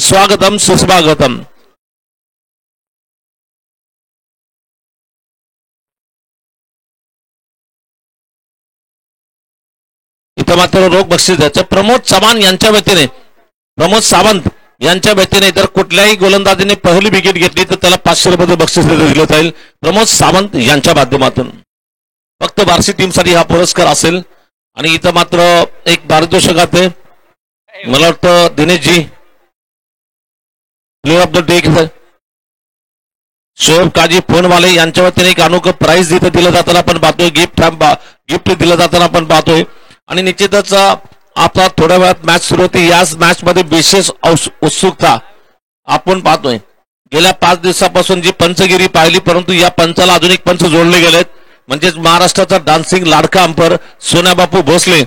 स्वागतम सुस्वागतम। इथं मात्र रोख बक्षीस द्यायचं प्रमोद चव्हाण यांच्या वतीने, प्रमोद सावंत यांच्या वतीने जर कुठल्याही गोलंदाजीने पहिली विकेट घेतली तर त्याला 500 रुपये बक्षीस दिलं जाईल प्रमोद सावंत यांच्या माध्यमातून। फक्त बार्शी टीमसाठी हा पुरस्कार असेल। आणि इथं मात्र एक पारितोषिक आहे, मला वाटतं Dineshji player of the day Shoaib Kazi Phonewale यांच्या वतीने एक अनोखं प्राइज इथं दिलं जाताना आपण पाहतोय, गिफ्ट दिलं जाताना आपण पाहतोय। आणि निश्चितच आता थोड्या वेळात मॅच सुरू होते। याच मॅच मध्ये विशेष उत्सुकता आपण पाहतोय। गेल्या 5 दिवसापासून जी पंचगिरी पाहिली, परंतु या पंचाला अजून एक पंच जोडले गेलेत, म्हणजेच महाराष्ट्राचा डान्सिंग लाडका अंपर सोन्याबापू भोसले,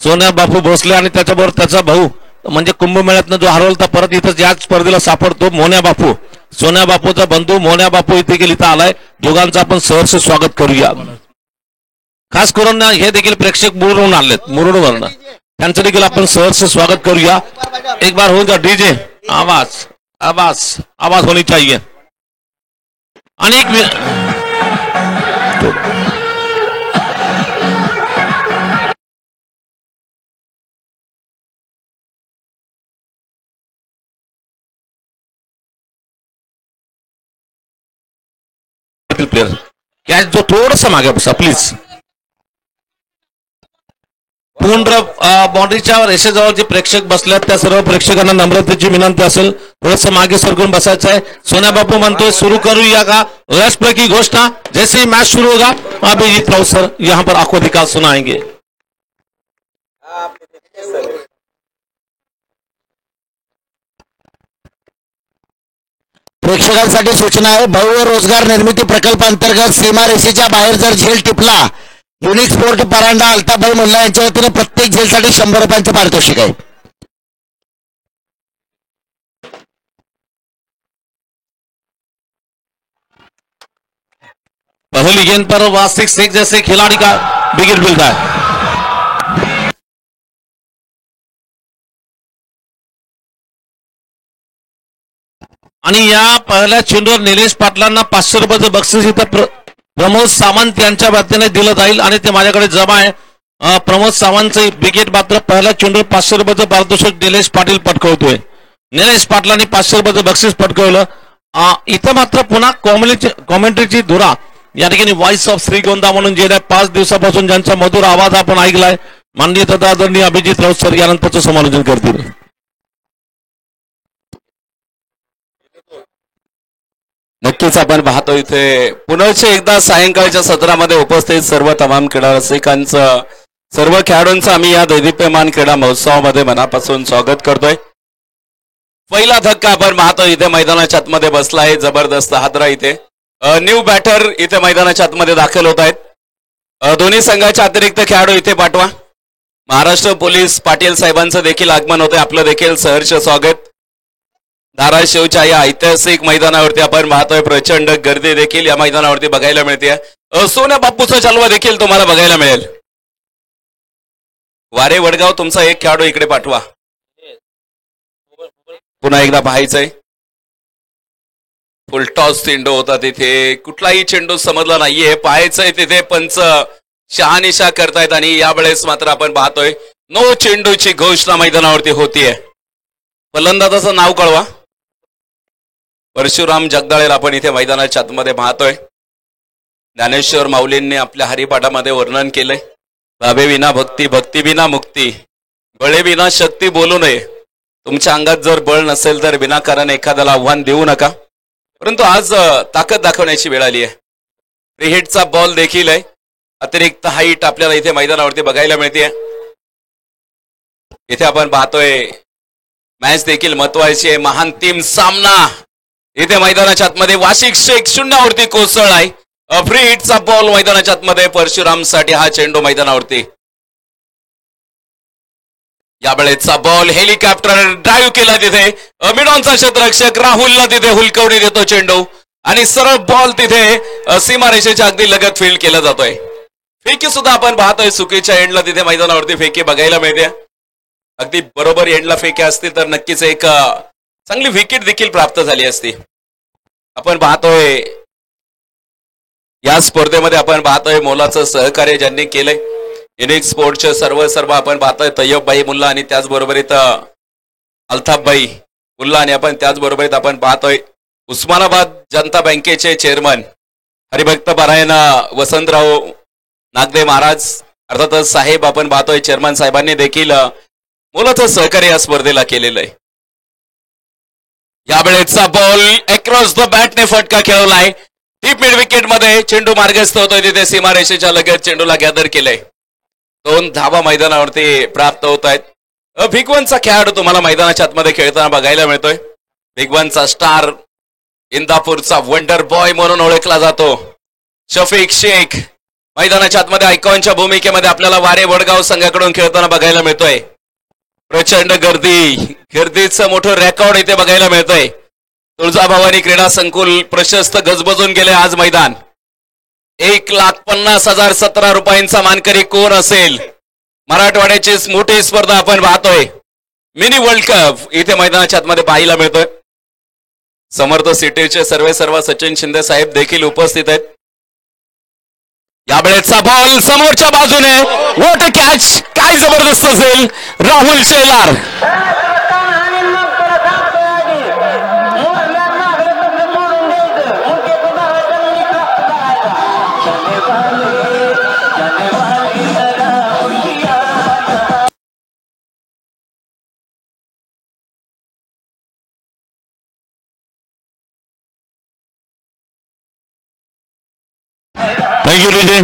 सोन्याबापू भोसले आणि त्याच्याबरोबर त्याचा भाऊ म्हणजे कुंभमेळ्यातनं जो हरवलता परत इथं याच स्पर्धेला सापडतो मोन्या बापू, सोन्या बापूचा बंधू मोन्या बापू इथं आलाय। दोघांचं आपण सहर्ष स्वागत करूया। खास करून हे देखील प्रेक्षक मुरुडून आलेत, मुरुडवरनं, त्यांचं देखील आपण सहर्ष स्वागत करूया। एक बार होगा डीजे, आवाज आवाज आवाज होनी चाहिए। अनेक प्लेयर कॅच जो थोडंसं मागे बसा प्लीज। पूर्ण बाउंड्रीच्या रेषेजवळ जे प्रेक्षक बसल्यात त्या सर्व प्रेक्षकांना नम्रतेची विनंती असेल, थोडंसं मागे सरकून बसायचं आहे। सोन्या बापू म्हणतोय सुरू करूया का रेस्ट की घोषणा, जैसे ही मैच शुरू होगा अभिजीत राउत सर यहाँ पर आपको अधिकार सुनाएंगे। प्रेक्षकांसाठी सूचना आहे, भव्य रोजगार निर्मिती प्रकल्पांतर्गत सीमारेषेच्या बाहेर जर झेल टिपला, युनिक स्पोर्ट परांडा अल्ताबाई मुल्ला यांच्या वतीने प्रत्येक झेलसाठी 100 रुपयांचे पारितोषिक आहे। पहली गेंद पर वास्तविक शेख जैसे खिलाड़ी का विकेट मिलता है। आणि या पहिल्या चेंडूवर निलेश पाटलांना 500 रुपयाचं बक्षीस इथं प्रमोद सावंत यांच्या वतीने दिलं जाईल आणि ते माझ्याकडे जमा आहे। प्रमोद सावंतचं विकेट मात्र पहिल्या चेंडूवर 500 रुपयाचं पारितोषिक निलेश पाटील पटकवतोय। निलेश पाटलांनी 500 रुपयाचं बक्षीस पटकवलं। इथं मात्र पुन्हा कॉमेंट्रीची धुरा या ठिकाणी व्हॉइस ऑफ श्रीगोंदा म्हणून गेल्या 5 दिवसापासून ज्यांचा मधुर आवाज आपण ऐकलाय, माननीय तथा आदरणीय अभिजित राऊत सर यानंतरचं समालोचन करतील। नक्कीच आपण पाहतो इथे पुनश्च एकदा सायंकाळच्या सत्रामध्ये उपस्थित सर्व तमाम क्रीडा रसिकांचं, सर्व खेळाडूंचं आम्ही या दैदिप्यमान क्रीडा महोत्सवामध्ये मनापासून स्वागत करतोय। पहिला धक्का आपण पाहतो इथे मैदानाच्या आतमध्ये बसला आहे जबरदस्त हादरा। इथे न्यू बॅटर इथे मैदानाच्या आतमध्ये दाखल होत आहेत। दोन्ही संघाच्या अतिरिक्त खेळाडू इथे पाठवा। महाराष्ट्र पोलीस पाटील साहेबांचं देखील आगमन होते, आपलं देखील सहर्ष स्वागत। धाराशिवच्या या ऐतिहासिक मैदानावरती आपण पाहतोय प्रचंड गर्दी देखील या मैदानावरती बघायला मिळते। सोन्या बापूचा चालवा देखील तुम्हाला बघायला मिळेल। वारे वडगाव तुमचा एक खेळाडू इकडे पाठवा, पुन्हा एकदा पाहायचंय। फुलटॉस चेंडू होता तिथे, कुठलाही चेंडू समजला नाहीये, पाहायचंय तिथे पंच शहानिशा करतायत आणि यावेळेस मात्र आपण पाहतोय नो चेंडूची घोषणा मैदानावरती होतीये। फलंदाजाचं नाव कळवा। परशुराम जगदाळेला आपण इथे मैदानाच्या आतमध्ये पाहतोय। ज्ञानेश्वर माऊलींनी आपल्या हरिपाठामध्ये वर्णन केलंय, भावे विना भक्ती, भक्ती विना मुक्ती, बळे विना शक्ती बोलू नये। तुमच्या अंगात जर बळ नसेल तर विनाकारण एखाद्याला आव्हान देऊ नका, परंतु आज ताकद दाखवण्याची वेळ आली आहे। फ्रीहिटचा बॉल देखील आहे, अतिरिक्त हाईट आपल्याला इथे मैदानावरती बघायला मिळते। इथे आपण पाहतोय मॅच देखील महत्वाची आहे, महान टीम सामना इथे मैदानाच्या आतमध्ये वाशिक शेख 0वरती कोसळलाय। फ्री हिटचा बॉल मैदानाच्या आतमध्ये परशुराम साठी हा चेंडू मैदानावरती। यावेळेचा बॉल हेलिकॉप्टर ड्राईव्ह केला तिथे मिडॉनचा क्षेत्ररक्षक राहुलला तिथे हुलकवणी देतो चेंडू आणि सरळ बॉल तिथे सीमारेषेच्या अगदी लगत फील्ड केला जातोय। फेकी सुद्धा आपण पाहतोय चुकीच्या एंडला तिथे मैदानावरती फेकी बघायला मिळते। अगदी बरोबर एंडला फेके असतील तर नक्कीच एक चांगली विकेट देखील प्राप्त झाली असती. आपण पाहतोय या स्पर्धेमध्ये आपण पाहतोय मोलाचं सहकार्य ज्यांनी केलंय युनिक स्पोर्टचे सर्व आपण पाहतोय तय्यबभाई मुल्ला आणि त्याचबरोबर इथं अल्ताफभाई मुल्ला आणि आपण त्याचबरोबर आपण पाहतोय उस्मानाबाद जनता बँकेचे चेअरमन हरिभक्त पारायण वसंतराव नागदे महाराज अर्थातच साहेब आपण पाहतोय चेअरमन साहेबांनी देखील मोलाचं सहकार्य या स्पर्धेला केलेलं आहे. यावेळेचा बॉल अक्रॉस द बॅटने फटका खेळवलाय. डीप मिड विकेट मध्ये चेंडू मार्गस्थ होतोय तिथे सीमारेषेच्या लगत चेंडूला गॅदर केलंय. 2 धावा मैदानावरती प्राप्त होत आहेत. भिगवणचा खेळाडू तुम्हाला मैदानाच्या आतमध्ये खेळताना बघायला मिळतोय. भिगवणचा स्टार इंदापूरचा वंडर बॉय म्हणून ओळखला जातो शफीक शेख मैदानाच्या आतमध्ये आयकॉनच्या भूमिकेमध्ये आपल्याला वारे वडगाव संघाकडून खेळताना बघायला मिळतोय. प्रचंड गर्दीचं मोठं रेकॉर्ड इथे बघायला मिळतंय. तुळजाभवानी क्रीडा संकुल प्रशस्त गजबजून गेले. आज मैदान 1,50,17 रुपयांचा मानकरी कोण असेल. मराठवाड्याची मोठी स्पर्धा आपण पाहतोय. मिनी वर्ल्ड कप इथे मैदानाच्या आतमध्ये पाहायला मिळतोय. समर्थ सिटीचे सर्व सचिन शिंदे साहेब देखील उपस्थित आहेत. यावेळेचा बॉल समोरच्या बाजूने वॉट अ कॅच. काय जबरदस्त असेल. राहुल शेलार थँक्यू रिजे.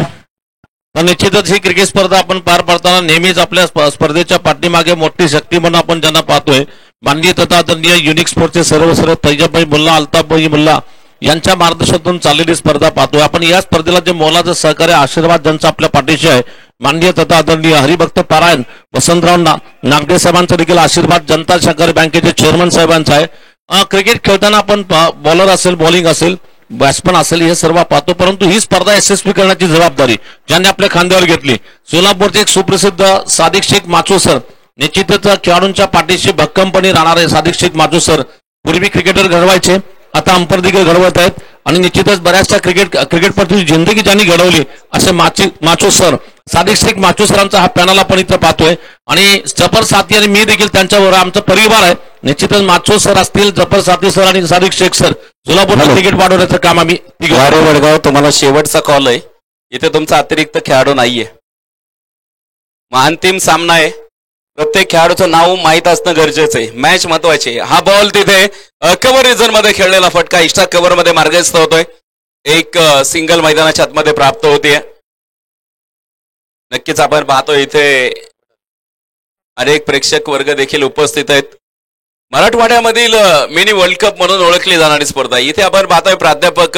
तर निश्चितच ही क्रिकेट स्पर्धा आपण पार पाडताना नेहमीच आपल्या स्पर्धेच्या पाठीमागे मोठी शक्ती म्हणून आपण ज्यांना पाहतोय माननीय तथा आदरणीय युनिक स्पोर्टचे सर्व तैयबभाई मुल्ला अल्ताफभाई मुल्ला यांच्या मार्गदर्शनातून चाललेली स्पर्धा पाहतोय आपण. या स्पर्धेला जे मोलाचं सहकार्य आशीर्वाद ज्यांचा आपल्या पाठीशी आहे माननीय तथा आदरणीय हरिभक्त पारायण वसंतराव नागदे साहेबांचा देखील आशीर्वाद जनता सहकारी बँकेचे चेअरमन साहेबांचा आहे. क्रिकेट खेळताना आपण बॉलर असेल बॉलिंग असेल बॅट्समन असेल हे सर्व पाहतो परंतु ही स्पर्धा यशस्वी करण्याची जबाबदारी ज्यांनी आपल्या खांद्यावर घेतली. सोलापूरचे एक सुप्रसिद्ध सादिक शेख माचू सर निश्चितच खेळाडूंच्या पाठीशी भक्कमपणे राहणारे सादिक शेख माचू सर पूर्वी क्रिकेटर घडवायचे आता अंपर देखील घडवत आहेत आणि निश्चितच बऱ्याचशा क्रिकेटपरची जिंदगी ज्यांनी घडवली असे माचू सर सादिक शेख माचू सरांचा हा पॅनल आपण इथं पाहतोय आणि जफर साथी आणि मी देखील त्यांच्यावर आमचा परिवार आहे. निश्चितच माचू सर असतील जफर साथी सर आणि सादिक शेख सर सोलापूरला क्रिकेट वाढवण्याचं काम आम्ही वारे वडगाव तुम्हाला शेवटचा कॉल आहे. इथे तुमचा अतिरिक्त खेळाडू नाहीये. अंतिम सामना आहे. प्रत्येक खेळाडूचं नाव माहीत असणं गरजेचं आहे. मॅच महत्वाची. हा बॉल तिथे कव्हर रिझन मध्ये खेळलेला फटका एक्स्ट्रा कव्हर मध्ये मार्गस्थ होतोय. एक सिंगल मैदानाच्या आतमध्ये प्राप्त होतीये. नक्कीच आपण पाहतो इथे अनेक प्रेक्षक वर्ग देखील उपस्थित आहेत. मराठवाड्यामधील मिनी वर्ल्ड कप म्हणून ओळखली जाणारी स्पर्धा. इथे आपण पाहतोय प्राध्यापक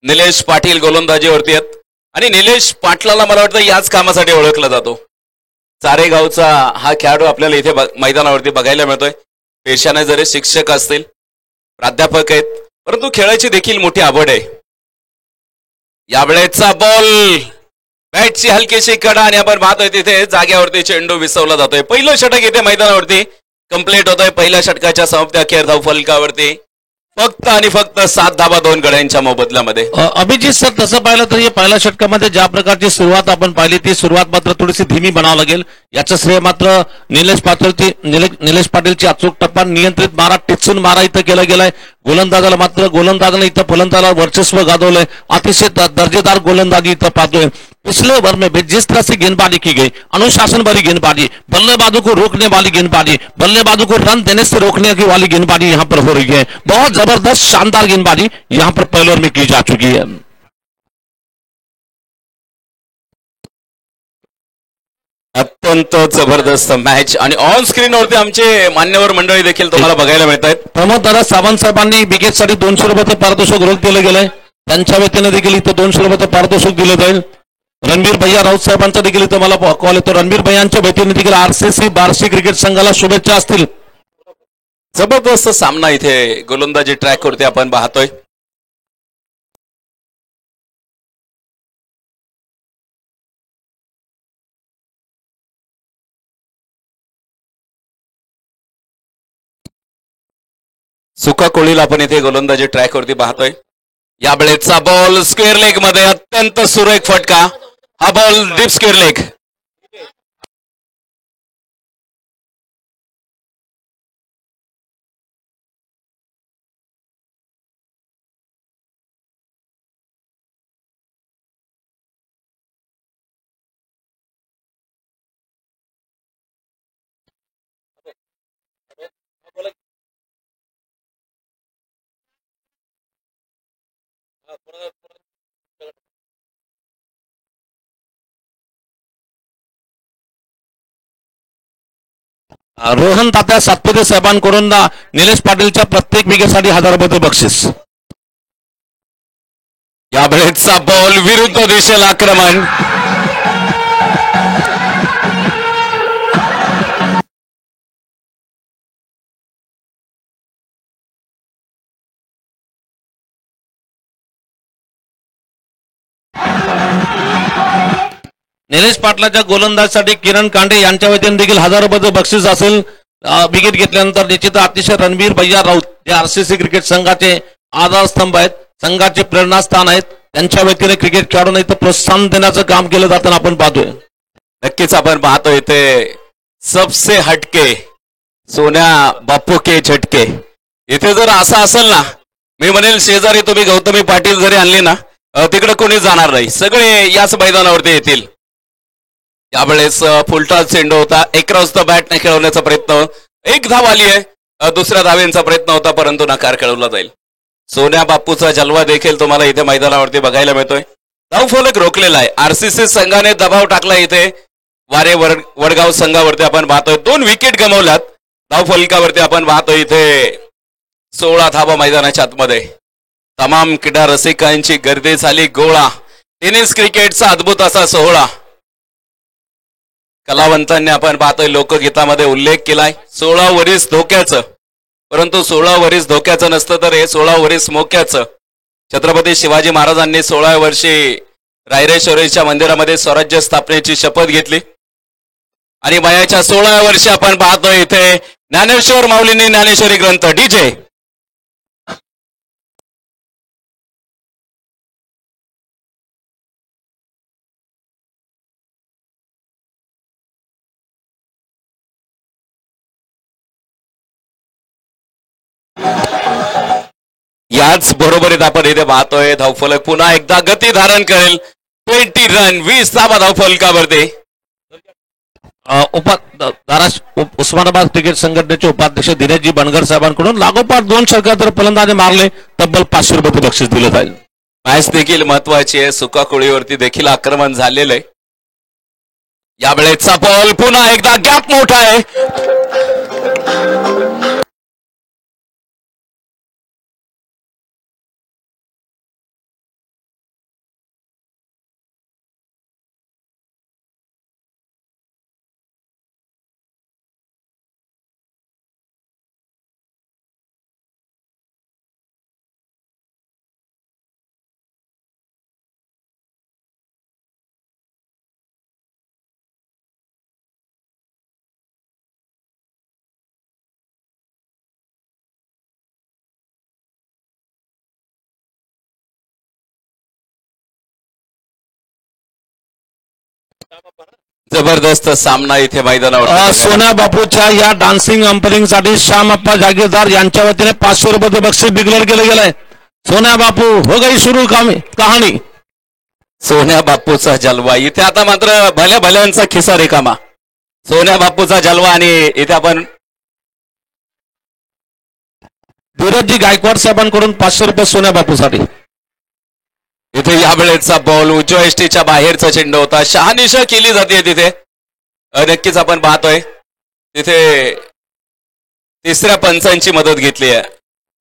निलेश पाटील गोलंदाजीवरती आहेत आणि निलेश पाटलाला मला वाटतं याच कामासाठी ओळखला जातो. चारेगावचा हा खेळाडू आपल्याला इथे मैदानावरती बघायला मिळतोय. पेशाने जरी शिक्षक असतील प्राध्यापक आहेत परंतु खेळाची देखील मोठी आवड आहे. यावेळेचा बॉल बॅटची हलकीशी कडा आणि आपण पाहतोय तिथे जाग्यावरती चेंडू विसवला जातोय. पहिलं षटक इथे मैदानावरती कंप्लीट होतोय. पहिल्या षटकाच्या समाप्ती अखेर धाव फलकावरती फक्त आणि फक्त 7 धावा 2 गड्यांच्या मोबदल्यामध्ये. अभिजित सर तसं पाहिलं तर पहिल्या षटकामध्ये ज्या प्रकारची सुरुवात आपण पाहिली ती सुरुवात मात्र थोडीशी धीमी बनावं लागेल. याचं श्रेय मात्र निलेश पाटीलची अचूक टप्पा नियंत्रित मारा टिचून मारा इथं केला गेलाय. गोलंदाजाने इथं फलंदाजाला वर्चस्व गाजवलंय. अतिशय दर्जेदार गोलंदाजी इथं पाहतोय. पिछले ओवर में जिस तरह से गेंदबाजी की गई अनुशासन भरी गेंदबाजी बल्लेबाजों को रोकने वाली गेंदबाजी बल्लेबाजों को रन देने से रोकने की वाली गेंदबाजी यहां पर हो रही है. बहुत जबरदस्त शानदार गेंदबाजी यहां पर पहले ओवर में की जा चुकी है. अत्यंत जबरदस्त मॅच आणि ऑन स्क्रीन वरती आमचे मान्यवर मंडळी देखील तुम्हाला बघायला मिळत आहेत. प्रमोद दादा सावंत साहेबांनी विकेटसाठी 200 रुपये पारितोषिक रोख दिलं गेलंय. त्यांच्या वतीने देखील इथं 200 रुपये पारितोषिक दिलं जाईल. रणबीर भैया राऊत साहेबांचा देखील इथं मला कॉल येतो. रणबीर भैयांच्या वतीने देखील RCC बार्शी क्रिकेट संघाला शुभेच्छा असतील. जबरदस्त सामना इथे गोलंदाजी ट्रॅक वरती आपण पाहतोय. सुका कोळीला आपण इथे गोलंदाजी ट्रॅक वरती पाहतोय. या वेळेचा बॉल स्क्वेअर लेग मध्ये अत्यंत सुरेख फटका. हा ball deep square leg. Rohan Tatya Satpute साहेबांकडून निलेश पाटीलच्या प्रत्येक विकेटसाठी 1000 रुपये बक्षीस. या वेळेचा बॉल विरुद्ध दिशेला आक्रमण. निलेश पाटलाच्या गोलंदाजीसाठी किरण कांडे यांच्या वतीने देखील 1000 रुपयाचं बक्षीस असेल. विकेट घेतल्यानंतर निश्चित अतिशय रणबीर भैया राऊत जे आरसीसी क्रिकेट संघाचे आधारस्तंभ आहेत, संघाचे प्रेरणास्थान आहेत, त्यांच्या वतीने क्रिकेट खेळाडूंना इथं प्रोत्साहन देण्याचं काम केलं जाताना आपण पाहतोय. नक्कीच आपण पाहतोय इथे सबसे हटके सोन्या बापू के झटके. इथे जर असं असेल ना, मी म्हणेल शेजारी तुम्ही गौतमी पाटील जरी आणली ना, तिकडे कोणी जाणार नाही, सगळे याच मैदानावरती येतील. यावेळेस फुलटॉस चेंडू होता. एक द बॅटने खेळवण्याचा प्रयत्न, एक धाव आली आहे. दुसऱ्या धावेचा प्रयत्न होता परंतु नकार खेळवला जाईल. सोन्या बापूचा जलवा देखील तुम्हाला इथे मैदानावरती बघायला मिळतोय. धावफलक रोखलेला आहे. आरसीसी संघाने दबाव टाकला इथे वारे वडगाव संघावरती आपण पाहतोय. 2 विकेट गमावल्यात. धावफलकावरती आपण पाहतोय इथे 16 धावा मैदानाच्या आतमध्ये. तमाम क्रीडा रसिकांची गर्दी झाली गोळा. टेनिस क्रिकेटचा अद्भुत असा सोहळा. कलावंतांनी आपण पाहतोय लोकगीतामध्ये उल्लेख केलाय 16 वरीस धोक्याचं, परंतु 16 वरीस धोक्याचं नसतं तर हे 16 वरीस मोक्याचं. छत्रपती शिवाजी महाराजांनी 16व्या वर्षी रायरेश्वरीच्या मंदिरामध्ये स्वराज्य स्थापनेची शपथ घेतली आणि वयाच्या 16व्या वर्षी आपण पाहतोय इथे ज्ञानेश्वर माऊलींनी ज्ञानेश्वरी ग्रंथ डीजे याच बरोबरीत आपण इथे पाहतोय धावफलक पुन्हा एकदा गती धारण करेल. 20 रन 20 धावा धावफलकावरती. उस्मानाबाद क्रिकेट संघटनेचे उपाध्यक्ष दिनेशजी बनगर साहेबांकडून लागोपाठ 2 षटकार फलंदाजी मारले, तब्बल 500 रुपये बक्षीस दिलं जाईल. मॅच देखील महत्वाची आहे. सुका कोळीवरती देखील आक्रमण झालेलं आहे. यावेळेचा बॉल पुन्हा एकदा गॅप मोठा आहे. जबरदस्त सामना इथे मैदानावर. सोन्या बापूच्या या डान्सिंग अंपरिंग साठी श्यामप्पा जागीरदार यांच्या वतीने 500 रुपये बक्षीस डिक्लेअर केलं गेलंय. सोन्या बापू हो गई सुरू कहाणी. सोन्या बापूचा जलवा इथे आता मात्र भल्या भल्यांचा खिसा रिकामा. सोन्या बापूचा जलवा आणि इथे आपण धीरजजी गायकवाड साहेबांकडून 500 रुपये सोन्या बापूसाठी. इथे यावेळेचा बॉल उजव्या एसटीच्या बाहेरचा चेंडू होता. शहानिशा केली जाते तिथे. नक्कीच आपण पाहतोय तिथे तिसऱ्या पंचांची मदत घेतली आहे.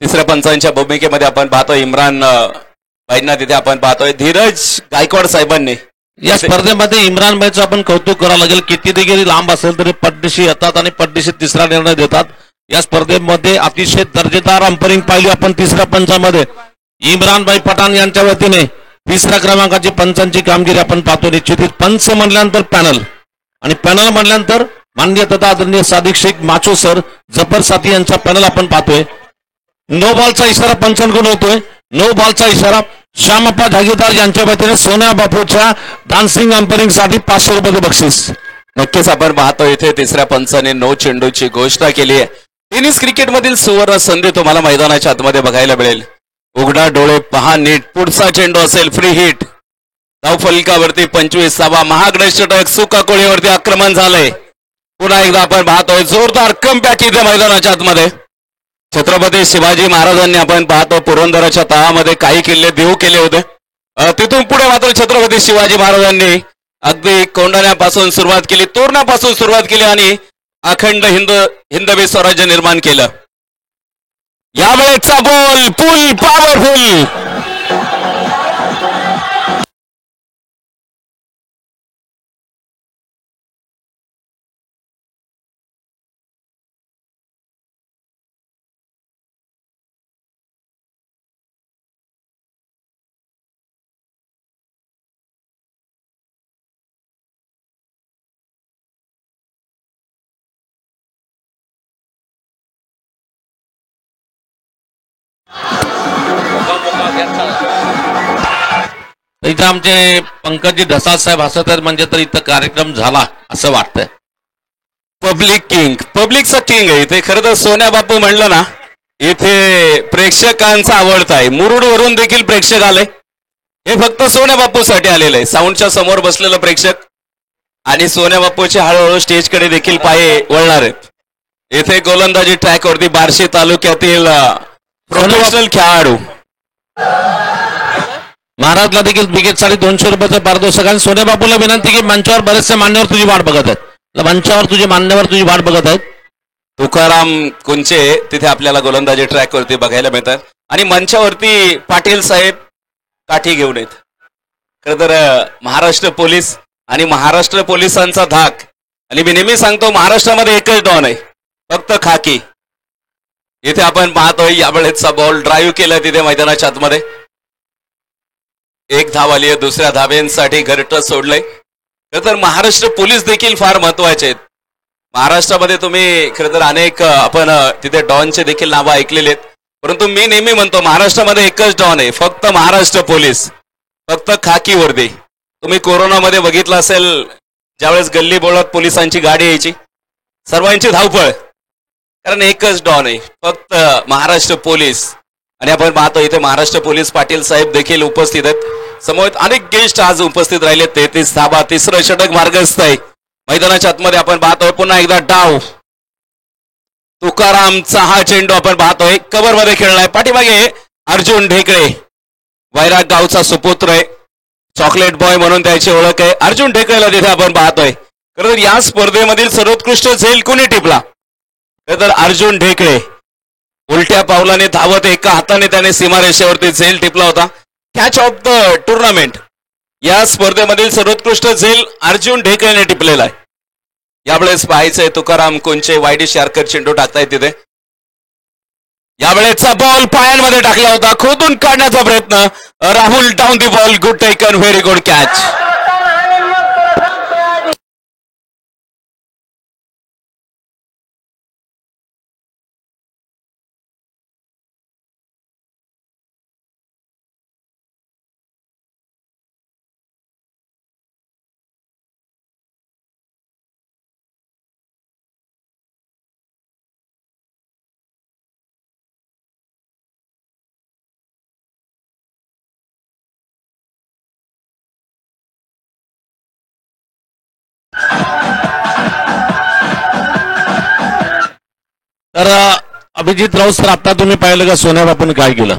तिसऱ्या पंचांच्या भूमिकेमध्ये आपण पाहतोय इम्रान भाईंना तिथे आपण पाहतोय धीरज गायकवाड साहेबांनी. या स्पर्धेमध्ये इम्रान भाईचं आपण कौतुक करावं लागेल. किती देखील लांब असेल तरी पटदिशी येतात आणि पटदिशी तिसरा निर्णय देतात. या स्पर्धेमध्ये अतिशय दर्जेदार अंपरिंग पाहिली आपण तिसऱ्या पंचामध्ये. इम्रान भाई पठाण यांच्या वतीने 3ऱ्या क्रमांकाची पंचांची कामगिरी आपण पाहतो. निश्चितच पंच म्हणल्यानंतर पॅनल आणि पॅनल म्हणल्यानंतर माननीय तथा आदरणीय सादिक शेख माचो सर जफर साथी यांचा पॅनल आपण पाहतोय. नो बॉलचा इशारा पंचांकडून होतोय. नो बॉलचा इशारा. श्यामप्पा जागीरदार यांच्या वतीने सोन्या बापूच्या डान्सिंग अंपरिंग साठी 500 रुपये बक्षीस. नक्कीच आपण पाहतो इथे तिसऱ्या पंचाने नो चेंडूची घोषणा केली आहे. टेनिस क्रिकेटमधील सुवर्ण संधी तुम्हाला मैदानाच्या आतमध्ये बघायला मिळेल. उघडा डोळे पहा नीट. पुढचा चेंडू असेल फ्री हिट. धावफलकावरती 25वा महागणेश षटक. सुकाकोळीवरती आक्रमण झालंय. पुन्हा एकदा आपण पाहतोय जोरदार कमबॅक इथे मैदानाच्या आतमध्ये. छत्रपती शिवाजी महाराजांनी आपण पाहतो पुरंदराच्या तळामध्ये काही किल्ले देऊ केले होते. तिथून पुढे मात्र छत्रपती शिवाजी महाराजांनी अगदी कोंढाण्यापासून सुरुवात केली, तोरणापासून सुरुवात केली आणि अखंड हिंदवी स्वराज्य निर्माण केलं. यावेळेचा बॉल फुल पॉवरफुल. इथं आमचे पंकजी ढसाळ साहेब हसत आहेत म्हणजे तर इथं कार्यक्रम झाला असं वाटतंय. पब्लिक किंग, पब्लिकचा किंग आहे इथे. खरं तर सोन्या बापू म्हणलं ना इथे प्रेक्षकांचा आवडता आहे. मुरुडवरून देखील प्रेक्षक आले. हे फक्त सोन्या बापूसाठी आलेलं आहे. साऊंडच्या समोर बसलेलं प्रेक्षक आणि सोन्या बापूचे हळूहळू स्टेजकडे देखील पाय वळणार आहेत. इथे गोलंदाजी ट्रॅकवरती बार्शी तालुक्यातील प्रोफेशनल खेळाडू महाराजला देखील ब्रिगेडसाठी 200 रुपयाचं पारितोषिक. आणि सोन्या बापूला विनंती की मंचावर बरेचसे मान्यवर तुझी वाट बघत आहेत. मंचावर तुझे मान्यवर तुझी वाट बघत आहेत. तुकाराम कुंचे तिथे आपल्याला गोलंदाजी ट्रॅकवरती बघायला मिळतात आणि मंचावरती पाटील साहेब काठी घेऊन येत. खरं तर महाराष्ट्र पोलीस आणि महाराष्ट्र पोलिसांचा धाक. आणि मी नेहमी सांगतो महाराष्ट्रामध्ये एकच डॉन आहे, फक्त खाकी. इथे आपण पाहतोय यावेळेचा बॉल ड्राईव्ह केला तिथे मैदानाच्या आतमध्ये. एक धाव आली आहे. दुसऱ्या धाब्यांसाठी घरटं सोडलंय. खरं तर महाराष्ट्र पोलीस देखील फार महत्वाचे आहेत. महाराष्ट्रामध्ये तुम्ही खरं तर अनेक आपण तिथे डॉनचे देखील नावं ऐकलेले आहेत, परंतु मी नेहमी म्हणतो महाराष्ट्रामध्ये एकच डॉन आहे, फक्त महाराष्ट्र पोलीस, फक्त खाकी वर्दी. तुम्ही कोरोनामध्ये बघितलं असेल ज्यावेळेस गल्ली बोळात पोलिसांची गाडी यायची, सर्वांची धावपळ, कारण एकच डॉन आहे, फक्त महाराष्ट्र पोलीस. आणि आपण पाहतो इथे महाराष्ट्र पोलीस पाटील साहेब देखील उपस्थित आहेत. समोर अनेक गेस्ट आज उपस्थित राहिले. 33 धाबा, तिसरं षटक मार्गस्थ आहे. मैदानाच्या आतमध्ये आपण पाहतोय पुन्हा एकदा डाव. तुकारामचा हा चेंडू आपण पाहतोय कव्हर मध्ये खेळलाय. पाठीमागे अर्जुन ढेकळे, वैराग गावचा सुपुत्र आहे, चॉकलेट बॉय म्हणून त्याची ओळख आहे. अर्जुन ढेकळेला तिथे आपण पाहतोय. खरं या स्पर्धेमधील सर्वोत्कृष्ट झेल कोणी टिपला तर अर्जुन ढेकळे. उलट्या पावलाने धावत एका हाताने त्याने सीमारेषेवरती झेल टिपला होता. कॅच ऑफ द टुर्नामेंट या स्पर्धेमधील सर्वोत्कृष्ट झेल अर्जुन ढेकळेने टिपलेला आहे. यावेळेस पाहायचंय तुकाराम कोणचे वायडी शार्कर चेंडू टाकतायत तिथे. यावेळेचा बॉल पायांमध्ये टाकला होता, खोदून काढण्याचा प्रयत्न. Rahul down the ball, good taken, very good catch. तर अभिजित राऊत सर, आता तुम्ही पाहिलं का सोन्या बापूने काय केलं?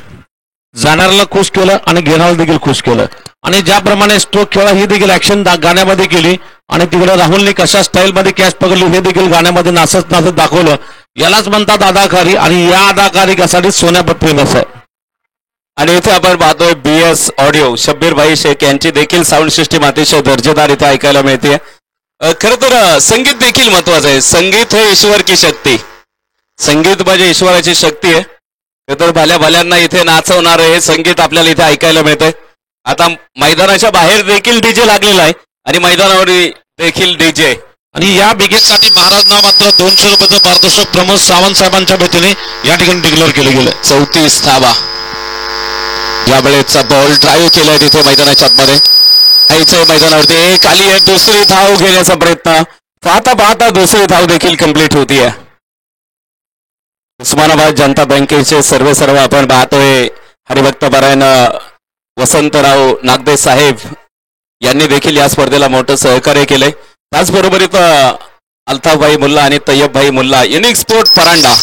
जाणाऱ्याला खुश केलं आणि घेणाऱ्याला देखील खुश केलं. आणि ज्याप्रमाणे स्ट्रोक खेळा ही देखील ऍक्शन गाण्यामध्ये केली आणि तिकडे राहुलने कशा स्टाईलमध्ये कॅच पकडली हे देखील गाण्यामध्ये नाचत नाचत दाखवलं. यालाच म्हणतात अदाकारी, आणि या अदाकारीसाठी सोन्या बापू फेमस आहे. आणि इथे आपण पाहतोय BS ऑडिओ, शब्बीर भाई शेख यांची देखील साऊंड सिस्टीम अतिशय दर्जेदार इथे ऐकायला मिळते. खरं तर संगीत देखील महत्वाचं आहे. संगीत हे ईश्वर की शक्ती, संगीत म्हणजे ईश्वराची शक्ती आहे. तर भल्या भल्यांना इथे नाचवणार हे संगीत आपल्याला इथे ऐकायला मिळतंय. आता मैदानाच्या बाहेर देखील डीजे लागलेला आहे आणि मैदानावर देखील डीजे. आणि या बिगेटसाठी महाराज मात्र 200 रुपयाचं पारितोषिक प्रमोद सावंत साहेबांच्या वतीने या ठिकाणी डिक्लेअर केलं गेलं. 34 धावा. यावेळेचा बॉल ड्राईव्ह केलाय तिथे मैदानाच्या आतमध्ये. आईच्या मैदानावरती एक आली आहे, दुसरी धाव घेण्याचा प्रयत्न. पाहता पाहता दुसरी धाव देखील कंप्लीट होतीये. उस्मानाबाद जनता बँकेचे सर्व आपण पाहतोय हरिभक्त पारायण वसंतराव नागदे साहेब यांनी देखील या स्पर्धेला मोठं सहकार्य केलंय. त्याचबरोबर इथं अल्ताफभाई मुल्ला आणि तय्यबभाई मुल्ला युनिक स्पोर्ट परांडा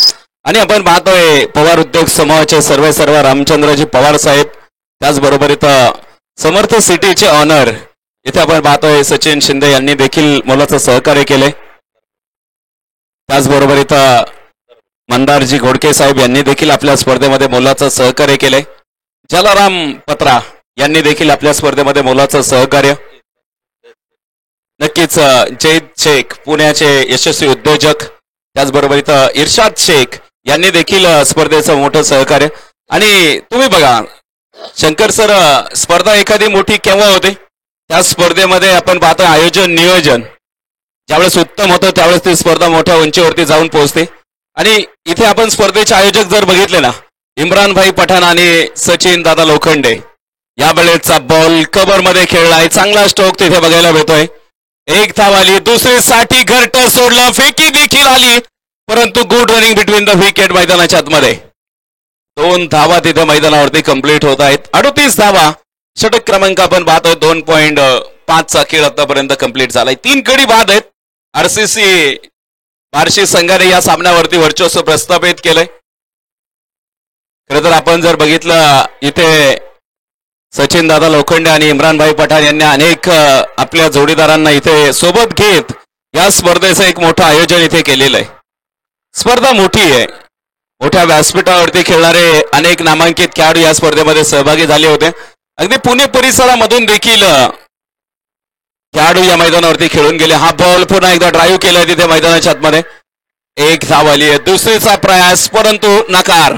आणि आपण पाहतोय पवार उद्योग समूहाचे सर्व रामचंद्रजी पवार साहेब. त्याचबरोबर इथं समर्थ सिटीचे ऑनर इथे आपण पाहतोय सचिन शिंदे यांनी देखील मोलाचं सहकार्य केलंय. त्याचबरोबर इथं मंदारजी घोडके साहेब यांनी देखील आपल्या स्पर्धेमध्ये मोलाचं सहकार्य केलंय. जलाराम पत्रा यांनी देखील आपल्या स्पर्धेमध्ये मोलाचं सहकार्य. नक्कीच जैद शेख पुण्याचे यशस्वी उद्योजक, त्याचबरोबर इथं इर्शाद शेख यांनी देखील स्पर्धेचं मोठं सहकार्य. आणि तुम्ही बघा शंकर सर, स्पर्धा एखादी मोठी केव्हा होते? त्या स्पर्धेमध्ये आपण पाहतो आयोजन नियोजन ज्यावेळेस उत्तम होतं त्यावेळेस ती स्पर्धा मोठ्या उंचीवरती जाऊन पोहोचते. आणि इथे आपण स्पर्धेचे आयोजक जर बघितले ना, इम्रान भाई पठाण आणि सचिन दादा लोखंडे. यावेळेचा बॉल कव्हर मध्ये खेळलाय, चांगला स्ट्रोक तिथे बघायला मिळतोय. एक धाव आली, दुसरी साठी घरटं सोडलं, फेकी देखील आली, परंतु good running between the wicket मैदानाच्या आतमध्ये. 2 धावा तिथे मैदानावरती कंप्लीट होत आहेत. 38 धावा. षटक क्रमांक आपण पाहतोय 2.5चा खेळ आतापर्यंत कंप्लीट झालाय. 3 गडी बाद आहेत. आरसीसी बार्शी संघाने या सामन्यावरती वर्चस्व प्रस्थापित केलंय. खरं तर आपण जर बघितलं इथे सचिन दादा लोखंडे आणि इम्रानभाई पठाण यांनी अनेक आपल्या जोडीदारांना इथे सोबत घेत या स्पर्धेचं एक मोठं आयोजन इथे केलेलं आहे. स्पर्धा मोठी आहे. मोठ्या व्यासपीठावरती खेळणारे अनेक नामांकित खेळाडू या स्पर्धेमध्ये सहभागी झाले होते. अगदी पुणे परिसरामधून देखील खेळाडू या मैदानावरती खेळून गेले. हा बॉल पुन्हा एकदा ड्राईव्ह केलाय तिथे मैदानाच्या आतमध्ये. एक धाव आली आहे, दुसरीचा प्रयास परंतु नकार.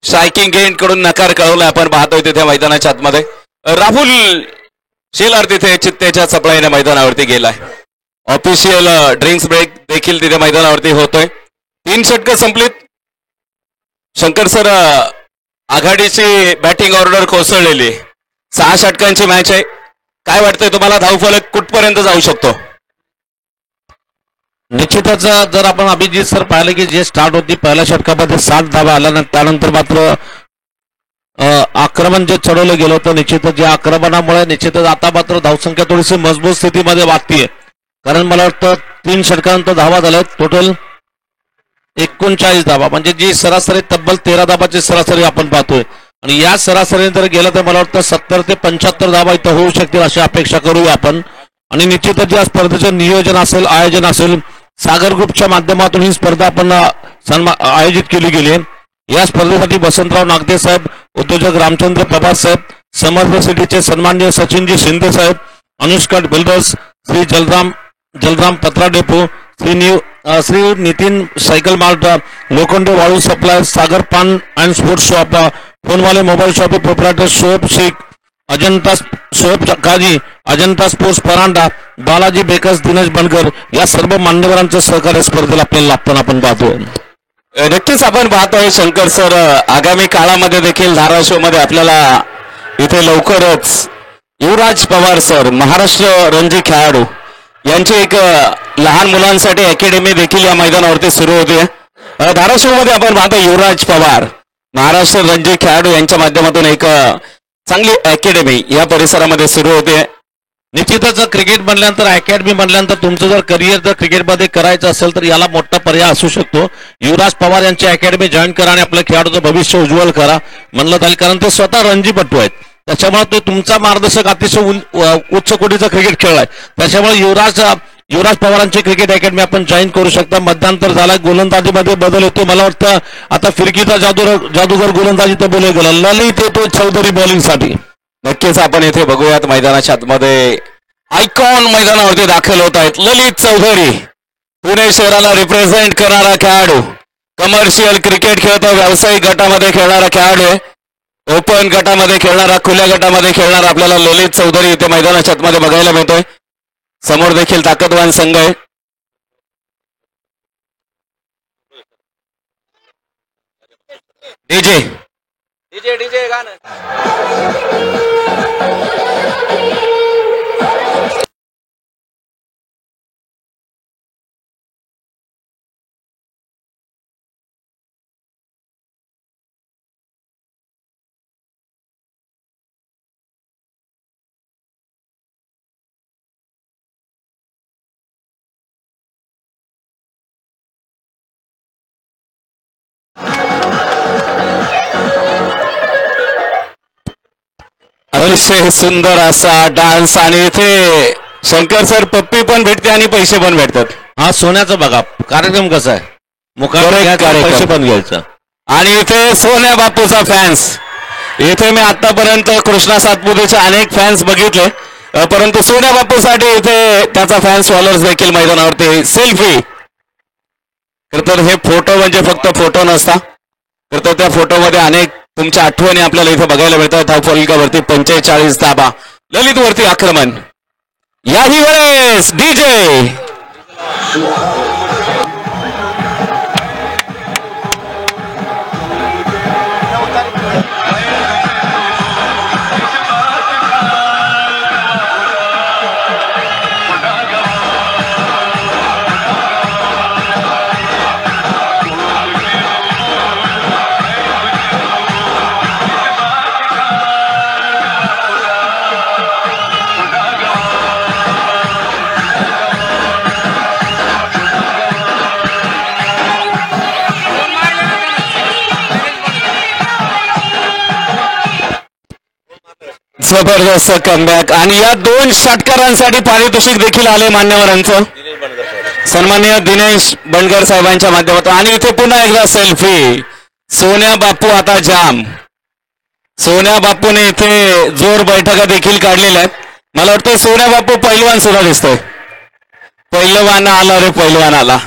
स्ट्रायकिंग एंड कडून नकार कळवलाय आपण पाहतोय तिथे मैदानाच्या आतमध्ये. राहुल शेलार तिथे चित्तेच्या चपळाईने मैदानावरती गेलाय. ऑफिशियल ड्रिंक्स ब्रेक देखील तिथे मैदानावरती होतोय. 3 षटकं संपलीत. शंकर सर, आघाडीची बॅटिंग ऑर्डर कोसळलेली. 6 षटकांची मॅच आहे. काय वाटतंय तुम्हाला, धावफलक कुठपर्यंत जाऊ शकतो? निश्चितच जर आपण अभिजित सर पाहिलं की जे स्टार्ट होती पहिल्या षटकामध्ये 7 धावा आल्या, त्यानंतर मात्र आक्रमण जे चढवलं गेलं होतं, निश्चितच या आक्रमणामुळे निश्चितच आता मात्र धावसंख्या थोडीशी मजबूत स्थितीमध्ये वाटतीये. कारण मला वाटतं 3 षटकानंतर धावा झाल्या टोटल 39 धावा, म्हणजे जी सरासरी तब्बल 13 धावाची सरासरी आपण पाहतोय. आणि या सरासरीने जर गेलं तर मला वाटतं 70 ते 75 धावा इथं होऊ शकतील अशी अपेक्षा करूया आपण. आणि निश्चितच या स्पर्धेचं नियोजन असेल, आयोजन असेल, सागर ग्रुपच्या माध्यमातून ही स्पर्धा आपण आयोजित केली गेली आहे. या स्पर्धेसाठी वसंतराव नागदे साहेब, उद्योजक रामचंद्र पवार साहेब, समर्थ सिटीचे सन्माननीय सचिनजी शिंदे साहेब, अनुष्का बिल्डर्स, श्री जलराम पत्रा depot, Shri Nitin cycle mart, Lokhande वाळू supply, Sagar Paan and sports shop, Phonewale mobile shop proprietor Shoaib Shaikh, Ajanta Shoaib Kazi, Ajanta sports Paranda, Balaji bakers, Dinesh Bankar या सर्व मान्यवरांचं सहकार्य स्पर्धेला आपल्याला लाभताना आपण पाहतोय. नक्कीच आपण पाहतोय शंकर सर, आगामी काळामध्ये देखील धाराशिव मध्ये आपल्याला इथे लवकरच युवराज पवार सर, महाराष्ट्र रणजी खेळाडू यांची एक लहान मुलांसाठी अकॅडमी देखील या मैदानावरती सुरू होते. धाराशिव मध्ये आपण पाहतो युवराज पवार, महाराष्ट्र रणजी खेळाडू यांच्या माध्यमातून एक चांगली अकॅडमी या परिसरामध्ये सुरू होते. निश्चितच क्रिकेट बनल्यानंतर अकॅडमी बनल्यानंतर तुमचं जर करिअर जर क्रिकेटमध्ये करायचं असेल तर याला मोठा पर्याय असू शकतो. युवराज पवार यांची अकॅडमी जॉईन करा आणि आपल्या खेळाडूचं भविष्य उज्ज्वल करा म्हणलं जाईल. कारण ते स्वतः रणजीपटू आहेत, त्याच्यामुळे तो तुमचा मार्गदर्शक अतिशय उच्च कोटीचा क्रिकेट खेळलाय. त्याच्यामुळे युवराज पवारांची क्रिकेट अकॅडमी आपण जॉईन करू शकता. मध्यांतर झाला, गोलंदाजीमध्ये बदल होतो. मला वाटतं आता फिरकीचा जादूगर गोलंदाजी तर बोलू गेला, ललित येतो चौधरी बॉलिंगसाठी. नक्कीच आपण इथे बघूयात मैदानाच्या आतमध्ये आयकॉन मैदानावरती दाखल होत आहेत. ललित चौधरी पुणे शहराला रिप्रेझेंट करणारा खेळाडू, कमर्शियल क्रिकेट खेळतो, व्यावसायिक गटामध्ये खेळणारा खेळाडू, ओपन गटामध्ये खेळणारा, खुल्या गटामध्ये खेळणारा आपल्याला ललित चौधरी इथे मैदानाच्या आतमध्ये बघायला मिळतोय. समोर देखील ताकदवान संघ आहे. डीजे डीजे डीजे गाणं अतिशय सुंदर असा डान्स आणि इथे शंकर सर पप्पी पण भेटते आणि पैसे पण भेटतात. हा सोन्याचं बघा कार्यक्रम कसा आहे मुखात Correct घ्यायचा, कार्यक्रम. पैसे पण घ्यायचं. आणि इथे सोन्या बापूचा फॅन्स. इथे मी आतापर्यंत कृष्णा सातपुतेचे अनेक फॅन्स बघितले, परंतु सोन्या बापूसाठी इथे त्याचा फॅन्स फॉलोअर्स देखील मैदानावरती सेल्फी. तर हे फोटो म्हणजे फक्त फोटो नसता, तर त्या फोटोमध्ये अनेक तुमच्या आठवणी आपल्याला इथे बघायला मिळतात. धावफलकावरती 45 धाबा, ललित वरती आक्रमण. याही वेळेस डीजे जबरदस्त कमबॅक. आणि या दोन षटकारांसाठी पारितोषिक देखील आले मान्यवरांचं, सन्माननीय दिनेश बंडगर साहेबांच्या माध्यमातून. आणि इथे पुन्हा एकदा सेल्फी. सोन्या बापू आता जाम. सोन्या बापूने इथे जोर बैठका देखील काढलेल्या आहेत. मला वाटतं सोन्या बापू पैलवान सुद्धा दिसतोय. पैलवान आला रे, पैलवान आला.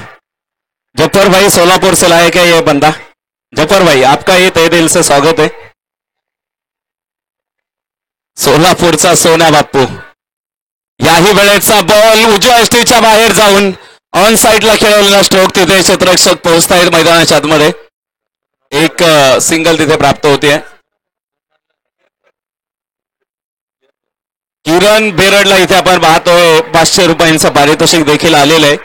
जफर भाई सोलापुर से लाए क्या ये बंदा? जफर भाई आपका ये तहे दिल से स्वागत है. सोलापूरचा सोन्या बापू. याही वेळेचा बॉल उजव्या एसटीच्या बाहेर जाऊन ऑन साईडला खेळवलेला स्ट्रोक. तिथे क्षेत्ररक्षक पोहोचतायत मैदानाच्या आतमध्ये. एक सिंगल तिथे प्राप्त होते. किरण बेरडला इथे आपण पाहतोय 500 रुपयांचं पारितोषिक देखील आलेलं आहे.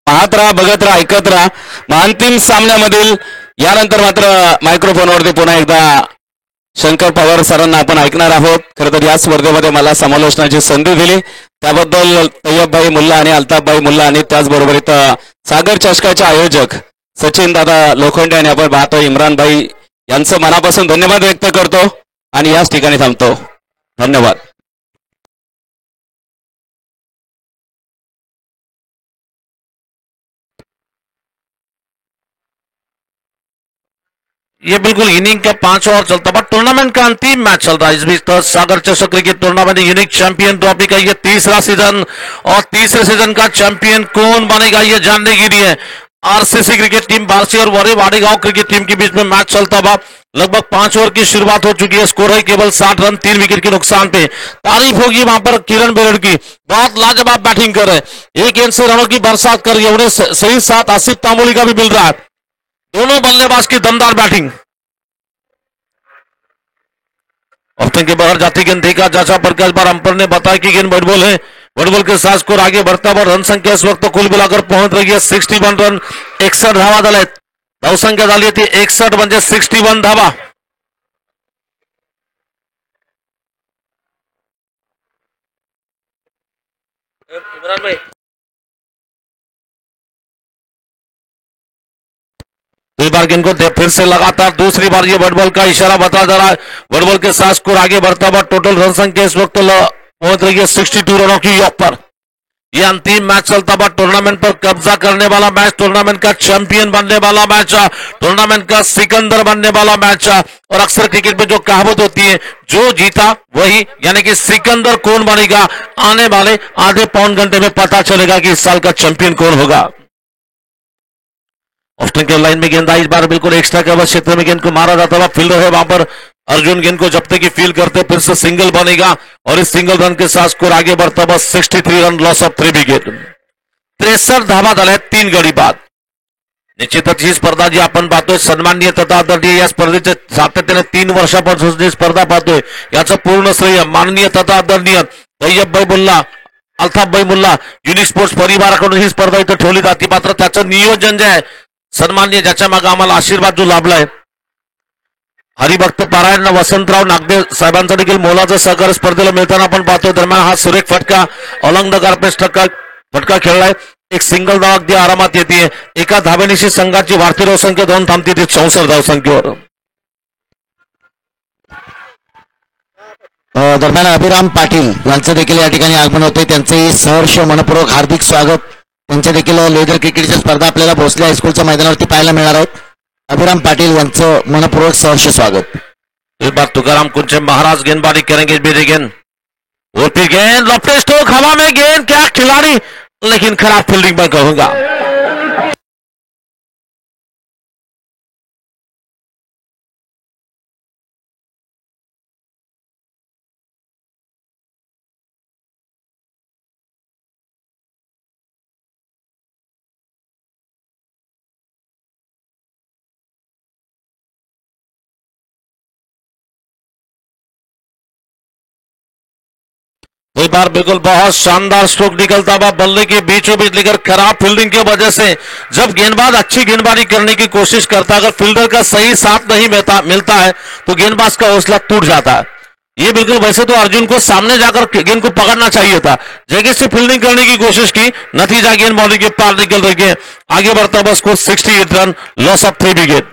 पाहत राहा, बघत राहा, ऐकत राहा. अंतिम सामन्यामधील यानंतर मात्र मायक्रोफोनवरती पुन्हा एकदा शंकर पवार सरांना आपण ऐकणार आहोत. खरं तर या स्पर्धेमध्ये मला समालोचनाची संधी दिली त्याबद्दल तय्यबभाई मुल्ला आणि अल्ताफभाई मुल्ला आणि त्याचबरोबर इथं सागर चषकाचे आयोजक सचिन दादा लोखंडे आणि आपण पाहतो इम्रान भाई यांचं मनापासून धन्यवाद व्यक्त करतो आणि याच ठिकाणी थांबतो. धन्यवाद. ये बिल्कुल इनिंग का 5 ओवर चलता बट टूर्नामेंट का अंतिम मैच चल रहा है. इस बीच तो सागर चषक cricket tournament unique champion trophy का ये तीसरा सीजन और तीसरे सीजन का चैंपियन कौन बनेगा ये जानने के लिए आरसीसी क्रिकेट टीम बारसी और वरे वाडेगांव क्रिकेट टीम के बीच में मैच चलता हुआ लगभग 5 ओवर की शुरुआत हो चुकी है. स्कोर है केवल 60 रन 3 विकेट के नुकसान पे. तारीफ होगी वहां पर किरण बेरड़ की, बहुत लाजवाब बैटिंग कर रहे हैं. एक गेंद से रनों की बरसात कर रही है. उन्हें सही साथ आसिफ तांबोली का भी मिल रहा है. दोनों बल्लेबाज की दमदार बैटिंग. ऑप्शन के बाहर जाती गेंद देखा जाचा पर कई बार अंपायर ने बताया कि गेंद बॉल है. बॉल के साथ स्कोर आगे बढ़ता हुआ रन संख्या इस वक्त तो कुल मिलाकर पहुंच रही है 61 रन 61 धावा झाल्या आहेत. धावसंख्या झाली ती 61 म्हणजे 61 धावा. इमरान भाई दूसरी बार गेंद को फिर से लगातार दूसरी बार ये बॉल का इशारा बता जा रहा है. बॉल के साथ स्कोर आगे बढ़ता हुआ टोटल रन संख्या इस वक्त पहुंच रही है 62 रनों की योग पर. ये अंतिम मैच चलता हुआ टूर्नामेंट पर कब्जा करने वाला मैच, टूर्नामेंट का चैंपियन बनने वाला मैच, टूर्नामेंट का सिकंदर बनने वाला मैच. और अक्सर क्रिकेट में जो कहावत होती है जो जीता वही, यानी कि सिकंदर कौन बनेगा आने वाले आधे पौन घंटे में पता चलेगा कि इस साल का चैंपियन कौन होगा. ऑस्टिन के लाइन में गेंद आई. इस बार बिल्कुल एक्स्ट्रा कवर क्षेत्र में गेंद को मारा जाता हुआ फील्डर है वहां पर अर्जुन गेंद को जब तक की फील करते फिर से सिंगल बनेगा और इस सिंगल रन के साथ स्कोर आगे बढ़ता हुआ 63 रन लॉस ऑफ 3 विकेट. 63 धावा झाल्या 3 गडी बाद. निश्चितच ही स्पर्धा जी आपण पाहतोय सन्माननीय तथा आदरणीय या स्पर्धेचे सातत्याने 3 वर्षापासून जी स्पर्धा पाहतोय याचं पूर्ण श्रेय माननीय तथा आदरणीय तय्यबभाई मुल्ला अल्ताफभाई मुल्ला युनिक स्पोर्ट्स परिवाराकडून ही स्पर्धा इथं ठेवली जाते. मात्र त्याचं नियोजन जे आहे सन्माननीय ज्याच्या मागे आम्हाला आशीर्वाद जो लाभलाय हरिभक्त पारायण वसंतराव नागदे साहेबांचा देखील मोलाचं सहकार स्पर्धेला मिळताना आपण पाहतो. दरम्यान हा सुरेख फटका औलंगनगर पेस फटका खेळलाय. एक सिंगल धाव अगदी आरामात येते. एका धावेनिशी संघाची वाढती धावसंख्या 2 थांबते ती 64 धावसंख्येवर. दरम्यान अभिराम पाटील यांचं देखील या ठिकाणी आगमन होते. त्यांचे सहर्ष मनपूर्वक हार्दिक स्वागत. त्यांच्या देखील लेदर क्रिकेटच्या स्पर्धा आपल्याला भोसले हायस्कूलच्या मैदानावरती पाहायला मिळणार आहेत. अभिराम पाटिल यांचं मनपूर्वक सहर्ष स्वागत. इस बार तुकाराम कुंचे महाराज गेंदबाजी करेंगे. बेरी गेंद और फिर गेंद लपटे स्ट्रोक हवा में गेंद, क्या खिलाड़ी, लेकिन खराब फील्डिंग मैं कहूंगा. इस बार बिल्कुल बहुत शानदार स्ट्रोक निकलता हुआ बल्ले के बीचों बीच लेकर खराब फील्डिंग की वजह से जब गेंदबाज अच्छी गेंदबाजी करने की कोशिश करता है अगर फील्डर का सही साथ नहीं मिलता है तो गेंदबाज का हौसला टूट जाता है. ये बिल्कुल वैसे तो अर्जुन को सामने जाकर गेंद को पकड़ना चाहिए था. जगह से फील्डिंग करने की कोशिश की, नतीजा गेंद बाउंड्री के पार निकल रही है. आगे बढ़ता हुआ score 68 run loss of 3 wicket.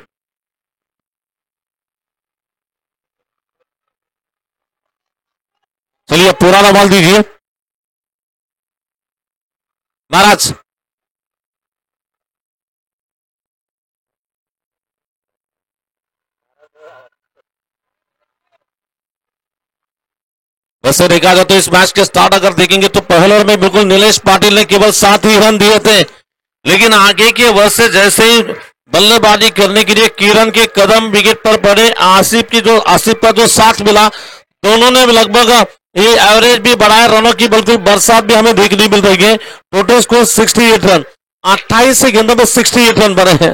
चलिए पुराना बॉल दीजिए महाराज. वैसे देखा जाए तो इस मैच के स्टार्ट अगर देखेंगे तो पहले ओवर में बिल्कुल नीलेश पाटिल ने केवल 7 ही रन दिए थे, लेकिन आगे के वर्ष से जैसे ही बल्लेबाजी करने के लिए किरण के कदम विकेट पर पड़े, आसिफ का जो साथ मिला, दोनों ने लगभग ये एवरेज भी बढ़ाया, रनों की बिल्कुल बरसात भी हमें देखने मिल रही है. टोटल स्कोर 68 रन, 28 गेंदों में 68 रन बने हैं.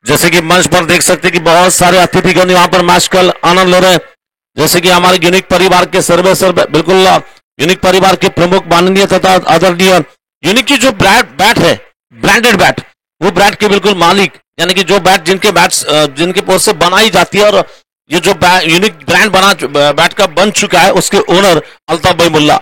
जैसे कि मंच पर देख सकते हैं कि बहुत सारे अतिथिगण यहाँ पर मैच का आनंद ले रहे हैं. जैसे कि हमारे यूनिक परिवार के सर्वे बिल्कुल यूनिक परिवार के प्रमुख माननीय तथा आदरणीय यूनिक की जो बैट है, ब्रांडेड बैट, वो बैट के बिल्कुल मालिक, यानी कि जो बैट जिनके पोर से बनाई जाती है, और ये जो यूनिक ब्रांड बैट का बन चुका है, उसके ओनर अल्ताफ भाई मुल्ला।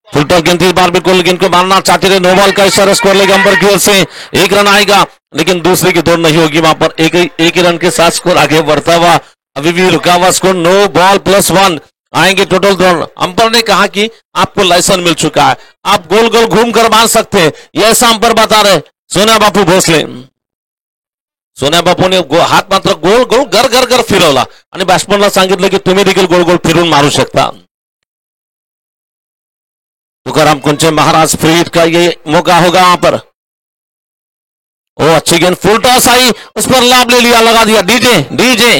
फुलटॉस गेंद इस बार बिल्कुल गेंद को मारना चाहते थे, नो बॉल का इशारा स्कोर लेगा अंबर की ओर से, एक रन आएगा लेकिन दूसरे की दौड़ नहीं होगी, वहां पर एक ही रन के साथ स्कोर आगे बढ़ता हुआ अभी भी रुका हुआ स्कोर, नो बॉल +1 आएंगे टोटल रन। अंपर ने कहा कि आपको लाइसेंस मिल चुका है, आप गोल गोल घूम कर मार सकते हैं, ये ऐसा अंपर बता रहे सोन्या बापू भोसले। सोन्या बापूने हात मात्र गोल गोल घर घर घर फिरवला आणि बॅट्समनला सांगितलं की तुम्ही देखील गोल गोल फिरून मारू शकता। तुकाराम कुंचे महाराज फ्री हिट का ये मौका होगा वहां पर। ओ अच्छी गेंद, फुल टॉस आई, उस पर लाभ ले लिया, लगा दिया डीजे डीजे।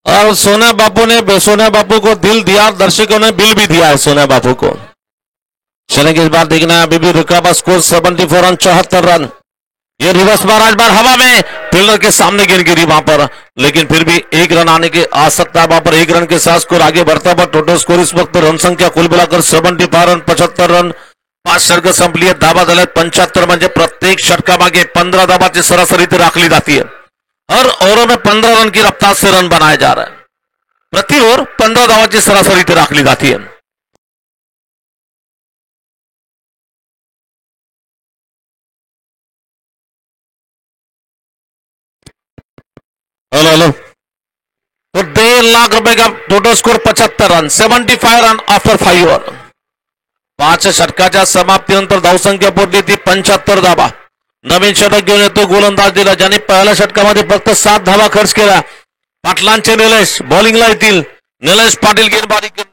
और सोना बापू को दिल दिया, दर्शकों ने बिल भी दिया है सोना बापू को। चलेंगे इस बार देखना है, अभी भी रुका हुआ स्कोर 74 रन 74 रन। ये रिवर्स बार आज बार हवा में फील्डर के सामने गेंद गिरी वहां पर, लेकिन फिर भी एक रन आने की आ सकता है वहां पर, एक रन के साथ स्कोर आगे बढ़ता हुआ। टोटल स्कोर इस वक्त रन संख्या कुल मिलाकर 75 रन 75 रन, 5 षटक संपली, धाबा झाल्यात 75, म्हणजे प्रत्येक षटकामागे 15 धाबाची सरासरी ती राखली जाती है। हर ओवर में 15 रन की रफ्तार से रन बनाया जा रहा है, प्रति ओवर 15 धावाची सरासरी ती राखली जाती है। हेलो हेलो, तो 1.5 लाख रुपए का total score 75 run, 75 run after 5 over. 5 षटकाच्या समाप्तीनंतर धावसंख्या पोहोचली ती 75 धावा। नवीन षटक घेऊन येतो गोलंदाज दिला, ज्याने पहिल्या षटकामध्ये फक्त 7 धावा खर्च केला। पाटलांचे निलेश बॉलिंगला येतील, निलेश पाटील गेंदबाजी करतील।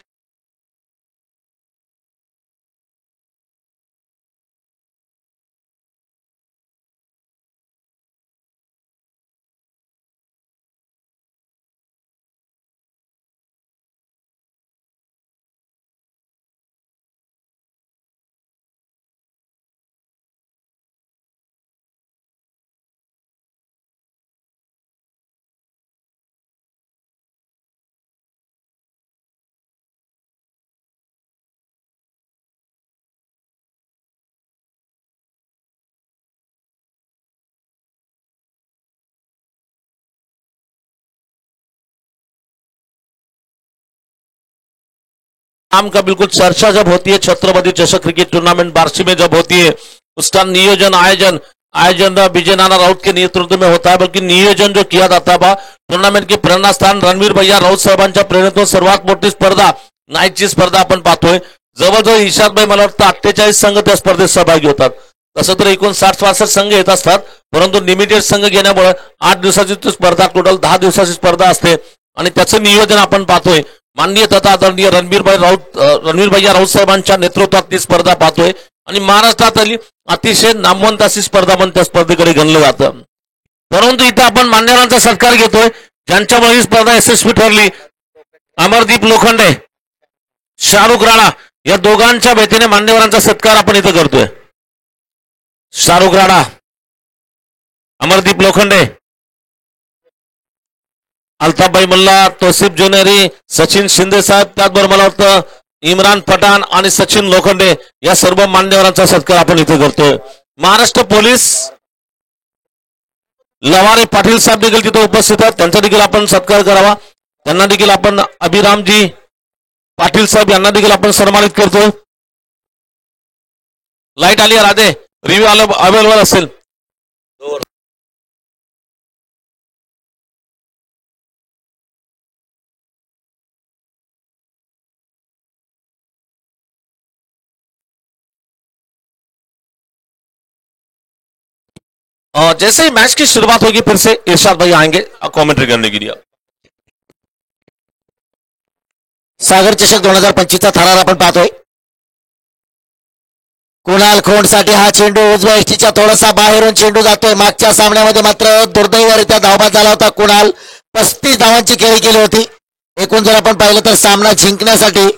नाम का बिल्कुल चर्चा जब होती है छत्रपति चषक क्रिकेट टूर्नामेंट बार्शी में जब होती है, उसका नियोजन आयोजन विजय नाना राउत के नेतृत्व में होता है, बल्कि नियोजन जो किया जाता है टूर्नामेंट के प्रेरणा स्थान रणवीर भैया राऊत साहेबांच्या प्रेरणेतून सर्वात मोठी स्पर्धा नाईटची स्पर्धा आपण पाहतोय। जवळजवळ ईशादभाई मला वाटतं 48 संघ त्या स्पर्धेत सहभागी होतात। तसं तर एकूण 60-62 संघ येत असतात, परंतु लिमिटेड संघ घेण्यामुळे 8 दिवसाची स्पर्धा, टोटल 10 दिवसाची स्पर्धा असते आणि त्याचं नियोजन आपण पाहतोय। माननीय तथा आदरणीय रणवीर भैया राऊत साहेबांच्या नेतृत्वात ती स्पर्धा पाहतोय आणि महाराष्ट्रातली अतिशय नामवंत अशी स्पर्धा पण त्या स्पर्धेकडे गणलं जातं। परंतु इथे आपण मान्यवरांचा सत्कार घेतोय, ज्यांच्यामुळे ही स्पर्धा यशस्वी ठरली। अमरदीप लोखंडे, शाहरुख राणा या दोघांच्या वतीने मान्यवरांचा सत्कार आपण इथे करतोय। शाहरुख राणा, अमरदीप लोखंडे, अल्ताफभाई मुल्ला, तौसिफ जोनेरी, सचिन शिंदे साहेब, त्याचबरोबर मला वाटतं इम्रान पठाण आणि सचिन लोखंडे या सर्व मान्यवरांचा सत्कार आपण इथे करतोय। महाराष्ट्र पोलीस लवारे पाटील साहेब देखील तिथे उपस्थित आहेत, त्यांचा देखील आपण सत्कार करावा। त्यांना देखील आपण अभिरामजी पाटील साहेब यांना देखील आपण सन्मानित करतोय। लाईट आली राधे, रिव्ह्यू अवेलेबल असेल। जैसे ही मैच की शुरुआत होगी फिर से इरशाद भाई आएंगे कमेंट्री करने के लिए. सागर चषक 2025 चा थरार आपण पाहतोय. कुणाल खोंड साठी हा चेंडू उजव्या एष्टीच्या थोडासा बाहेरून चेंडू जातोय. मागच्या सामन्यामध्ये मात्र दुर्दैवरित्या धावबाद झाला होता कुणाल. 35 धावांची खेळी केली होती. एकूण जर आपण पाहिलं तर सामना जिंकण्यासाठी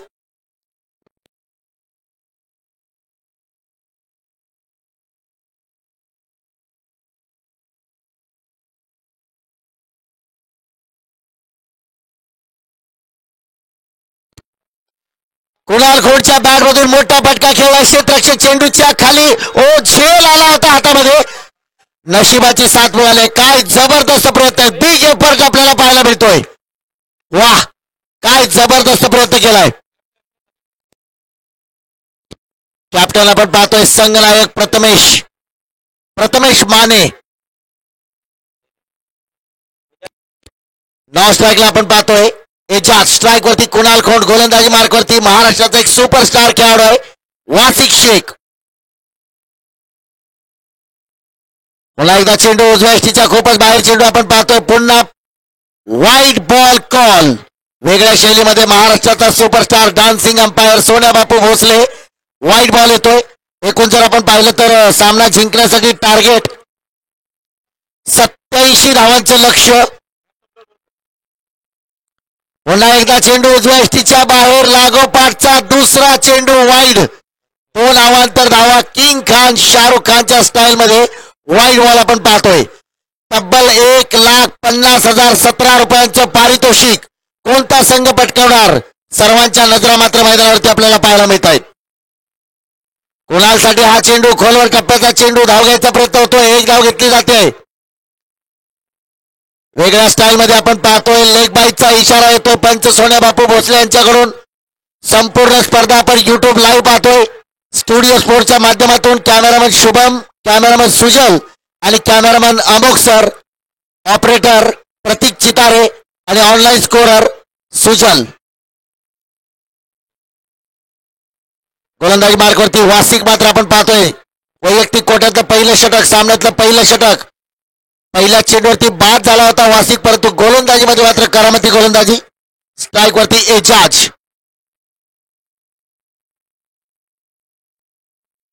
कुणाल खोंडच्या बॅट मधून मोठा फटका खेळला. क्षेत्ररक्षक चेंडूच्या खाली झेल आला होता हातामध्ये. नशिबाची साथ मिळाली. काय जबरदस्त प्रयत्न. बिग एफर्ट आपल्याला पाहायला मिळतोय. वाह, काय जबरदस्त प्रयत्न केलाय. कॅप्टन आपण पाहतोय संघनायक प्रथमेश माने. नॉन स्ट्राईकला आपण पाहतोय एजाज. स्ट्राईक वरती कुणाल खोंड. गोलंदाजी मार्क वरती महाराष्ट्राचा एक सुपरस्टार खेळाडू आहे वासिक शेख. पुन्हा एकदा चेंडू उजव्या एष्टीच्या खूपच बाहेर चेंडू आपण पाहतोय. पुन्हा वाईट बॉल कॉल. वेगळ्या शैलीमध्ये महाराष्ट्राचा सुपरस्टार डान्सिंग अंपायर सोन्या बापू भोसले. वाईट बॉल येतोय. एकूण जर आपण पाहिलं तर सामना जिंकण्यासाठी टार्गेट 87 धावांचं लक्ष्य. पुन्हा एकदा चेंडू उजव्या एष्टीच्या बाहेर. लागोपाठचा दुसरा चेंडू वाईड. 2 अवांतर धावा. किंग खान शाहरुख खानच्या स्टाईल मध्ये वाईड बॉल आपण पाहतोय. तब्बल 1,50,000 17 रुपयांचं पारितोषिक. कोणता संघ पटकावणार? सर्वांच्या नजरा मात्र मैदानावरती आपल्याला पाहायला मिळत आहेत. कुणालसाठी हा चेंडू खोलवर टप्प्याचा चेंडू. धाव घ्यायचा प्रयत्न होतोय. एक धाव घेतली जाते. वेगळ्या स्टाईल मध्ये आपण पाहतोय. लेग बाईचा इशारा येतो पंच सोन्या बापू भोसले यांच्याकडून. संपूर्ण स्पर्धा आपण युट्यूब लाईव्ह पाहतोय. स्टुडिओ स्पोर्टच्या माध्यमातून कॅमेरामन शुभम, कॅमेरामन सुजल आणि कॅमेरामन अमोक सर, ऑपरेटर प्रतीक चितारे आणि ऑनलाईन स्कोरर सुजल. गोलंदाजी मार्कवरती वासिक मात्र आपण पाहतोय. वैयक्तिक कोट्यातलं पहिलं षटक, सामन्यातलं पहिलं षटक. पहिल्या चेंडूवरती बाद झाला होता वासिक, परंतु गोलंदाजीमध्ये मात्र करामती गोलंदाजी. स्ट्राईक वरती एजाज.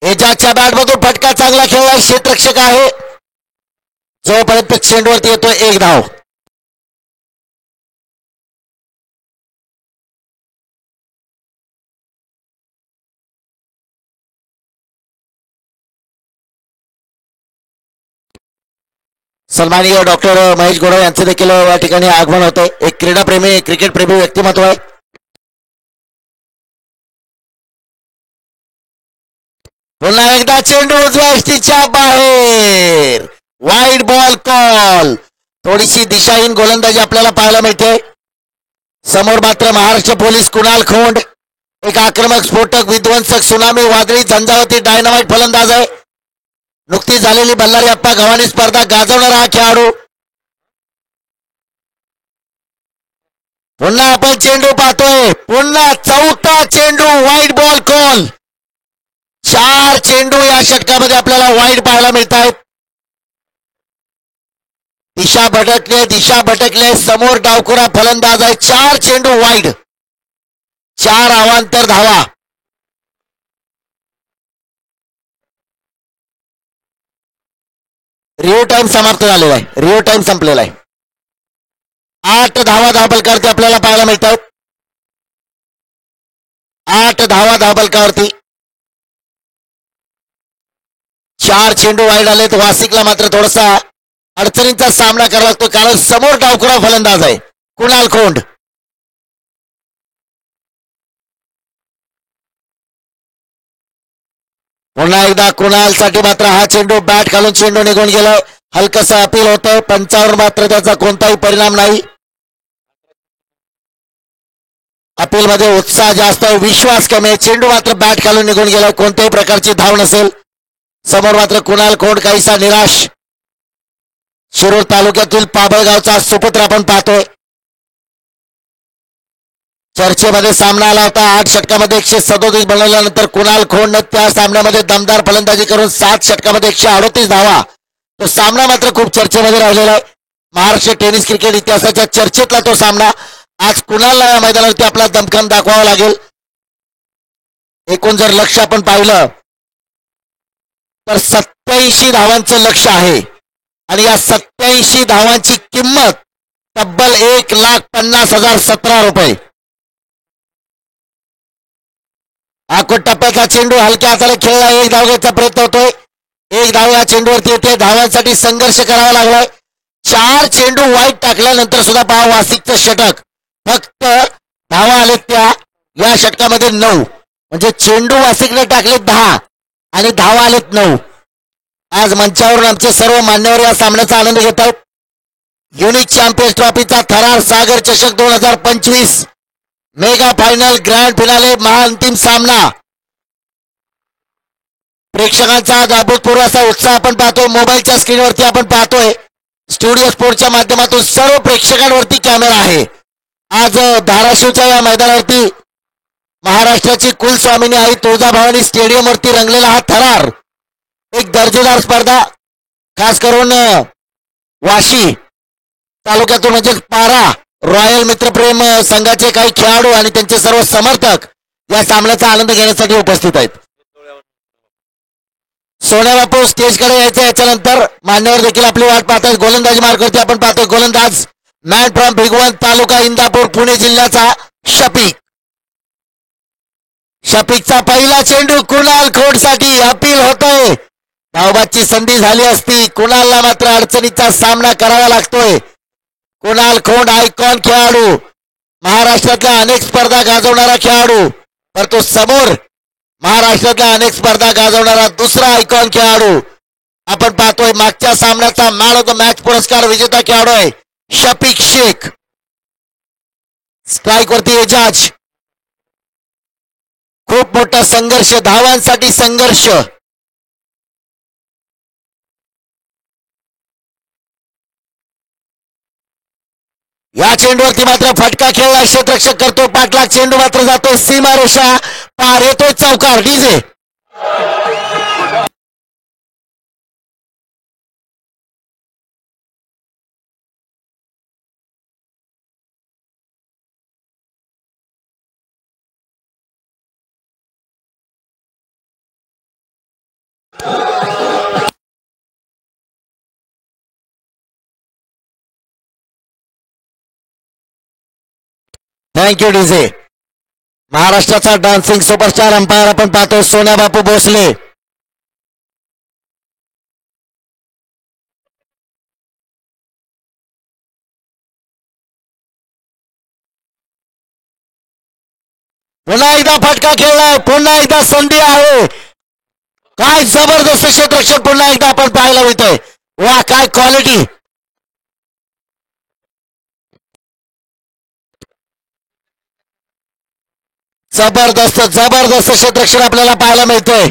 एजाजच्या बॅटमधून फटका चांगला खेळला. क्षेत्ररक्षक आहे. जोपर्यंत चेंडूवरती येतोय 1 धाव. सन्माननीय डॉक्टर महेश गोडव यांचे देखील या ठिकाणी आगमन होते. एक क्रीडाप्रेमी, क्रिकेट प्रेमी व्यक्तिमत्व आहे. पुन्हा एकदा चेंडू उजव्या एष्टीच्या बाहेर. Wide ball call. थोडीशी दिशाहीन गोलंदाजी आपल्याला पाहायला मिळते. समोर मात्र महाराष्ट्र पोलीस कुणाल खोंड. एक आक्रमक, स्फोटक, विध्वंसक, सुनामी, वादळी, झंझावती, डायनामाइट फलंदाज आहे. नुकतीच झालेली बल्लारी अप्पा गव्हाणी स्पर्धा गाजवणारा हा खेळाडू. पुन्हा आपण चेंडू पाहतोय. पुन्हा 4था चेंडू. Wide ball call. 4 चेंडू या षटकामध्ये आपल्याला वाईड पाहायला मिळत आहेत. दिशा भटकले. समोर डावखुरा फलंदाज आहे. 4 चेंडू वाईड. 4 अवांतर धावा. रिओ टाइम समाप्त झालेला आहे. रिओ टाइम संपलेला आहे. 8 धावा धावफलकावरती आपल्याला पाहायला मिळतात. 8 धावा धावफलकावरती. 4 चेंडू वाईड आलेत. वासिकला मात्र थोडासा अडचणींचा सामना करावा लागतो, कारण समोर डावखुरा फलंदाज आहे कुणाल खोंड. पुन्हा एकदा कुणालसाठी मात्र हा चेंडू बॅट घालून चेंडू निघून गेलाय. हलकसा अपील होतंय. पंचावर मात्र त्याचा कोणताही परिणाम नाही. अपील मध्ये उत्साह जास्त आहे, विश्वास कमी आहे. चेंडू मात्र बॅट घालून निघून गेलाय. कोणत्याही प्रकारची धाव नसेल. समोर मात्र कुणाल खोंड काहीसा निराश. शिरूर तालुक्यातील पाबळगावचा सुपुत्र आपण पाहतोय. चर्चेमध्ये सामना आला होता. 8 षटकामध्ये 137 बनवल्यानंतर कुणाल खोंडने त्या सामन्यामध्ये दमदार फलंदाजी करून 7 षटकामध्ये 138 धावा तो सामना मात्र खूप चर्चेमध्ये राहिलेला आहे. महाराष्ट्र टेनिस क्रिकेट इतिहासाच्या चर्चेतला तो सामना. आज कुणाला या मैदानावरती आपला दमखम दाखवावा लागेल. एकूण जर लक्ष आपण पाहिलं तर 87 धावांचं लक्ष आहे आणि या 87 धावांची किंमत तब्बल 1,50,17 रुपये. आखोट टप्प्यातला चेंडू हलक्या हाताने खेळला. एक धाव घ्यायचा प्रयत्न होतोय. एक धाव या चेंडूवरती येते. धावांसाठी संघर्ष करावा लागलाय. 4 चेंडू वाईट टाकल्यानंतर सुद्धा पहा वासिकचं षटक. फक्त धावा आलेत त्या या षटकामध्ये 9. म्हणजे चेंडू वासिकने टाकले 10 आणि धावा आलेत 9. आज मंचावरून आमचे सर्व मान्यवर या सामन्याचा आनंद घेत आहेत. युनिक चॅम्पियन्स ट्रॉफीचा थरार सागर चषक 2025 मेगा फायनल ग्रँड फिनाले महाअंतिम सामना. प्रेक्षकांचा आज अभूतपूर्व असा उत्साह आपण पाहतोय. मोबाईलच्या स्क्रीनवरती आपण पाहतोय. स्टुडिओ स्पोर्टच्या माध्यमातून सर्व प्रेक्षकांवरती कॅमेरा आहे. आज धाराशिवच्या या मैदानावरती महाराष्ट्राची कुलस्वामिनी आई तुळजाभवानी स्टेडियमवरती रंगलेला हा थरार एक दर्जेदार स्पर्धा. खास करून वाशी तालुक्यातून म्हणजे पारा रॉयल मित्रप्रेम संघाचे काही खेळाडू आणि त्यांचे सर्व समर्थक या सामन्याचा आनंद घेण्यासाठी उपस्थित आहेत. सोन्या बापू स्टेजकडे यायचं. याच्यानंतर मान्यवर देखील आपली वाट पाहतात. गोलंदाजी मार्गावरती आपण पाहतोय गोलंदाज मॅन फ्रॉम भिगवण तालुका इंदापूर पुणे जिल्ह्याचा शफिक. शफिकचा पहिला चेंडू कुणाल खोडसाठी अपील होतोय. धावबादची संधी झाली असती. कुणालला मात्र अडचणीचा सामना करावा लागतोय. कुणाल खोंड आयकॉन खेळाडू, महाराष्ट्रातल्या अनेक स्पर्धा गाजवणारा खेळाडू, परंतु समोर महाराष्ट्रातल्या अनेक स्पर्धा गाजवणारा दुसरा आयकॉन खेळाडू आपण पाहतोय. मागच्या सामन्याचा मॅन ऑफ द मॅच पुरस्कार विजेता खेळाडू आहे शफिक शेख. स्ट्राईक वरती एजाज. खूप मोठा संघर्ष, धावांसाठी संघर्ष. या चेंडूवरती मात्र फटका खेळला. क्षेत्ररक्षक करतो पाठलाग. चेंडू मात्र जातोय सीमारेषा पार. येतोय चौकार. DJ thank you DJ. महाराष्ट्राचा डान्सिंग सुपरस्टार अंपायर आपण पाहतोय सोन्या बापू भोसले. पुन्हा एकदा फटका खेळलाय. पुन्हा एकदा संधी आहे. काय जबरदस्त क्षेत्ररक्षक पुन्हा एकदा आपण पाहायला मिळतोय. वा काय क्वालिटी. जबरदस्त जबरदस्त क्षेत्ररक्षण आपल्याला पाहायला मिळतोय.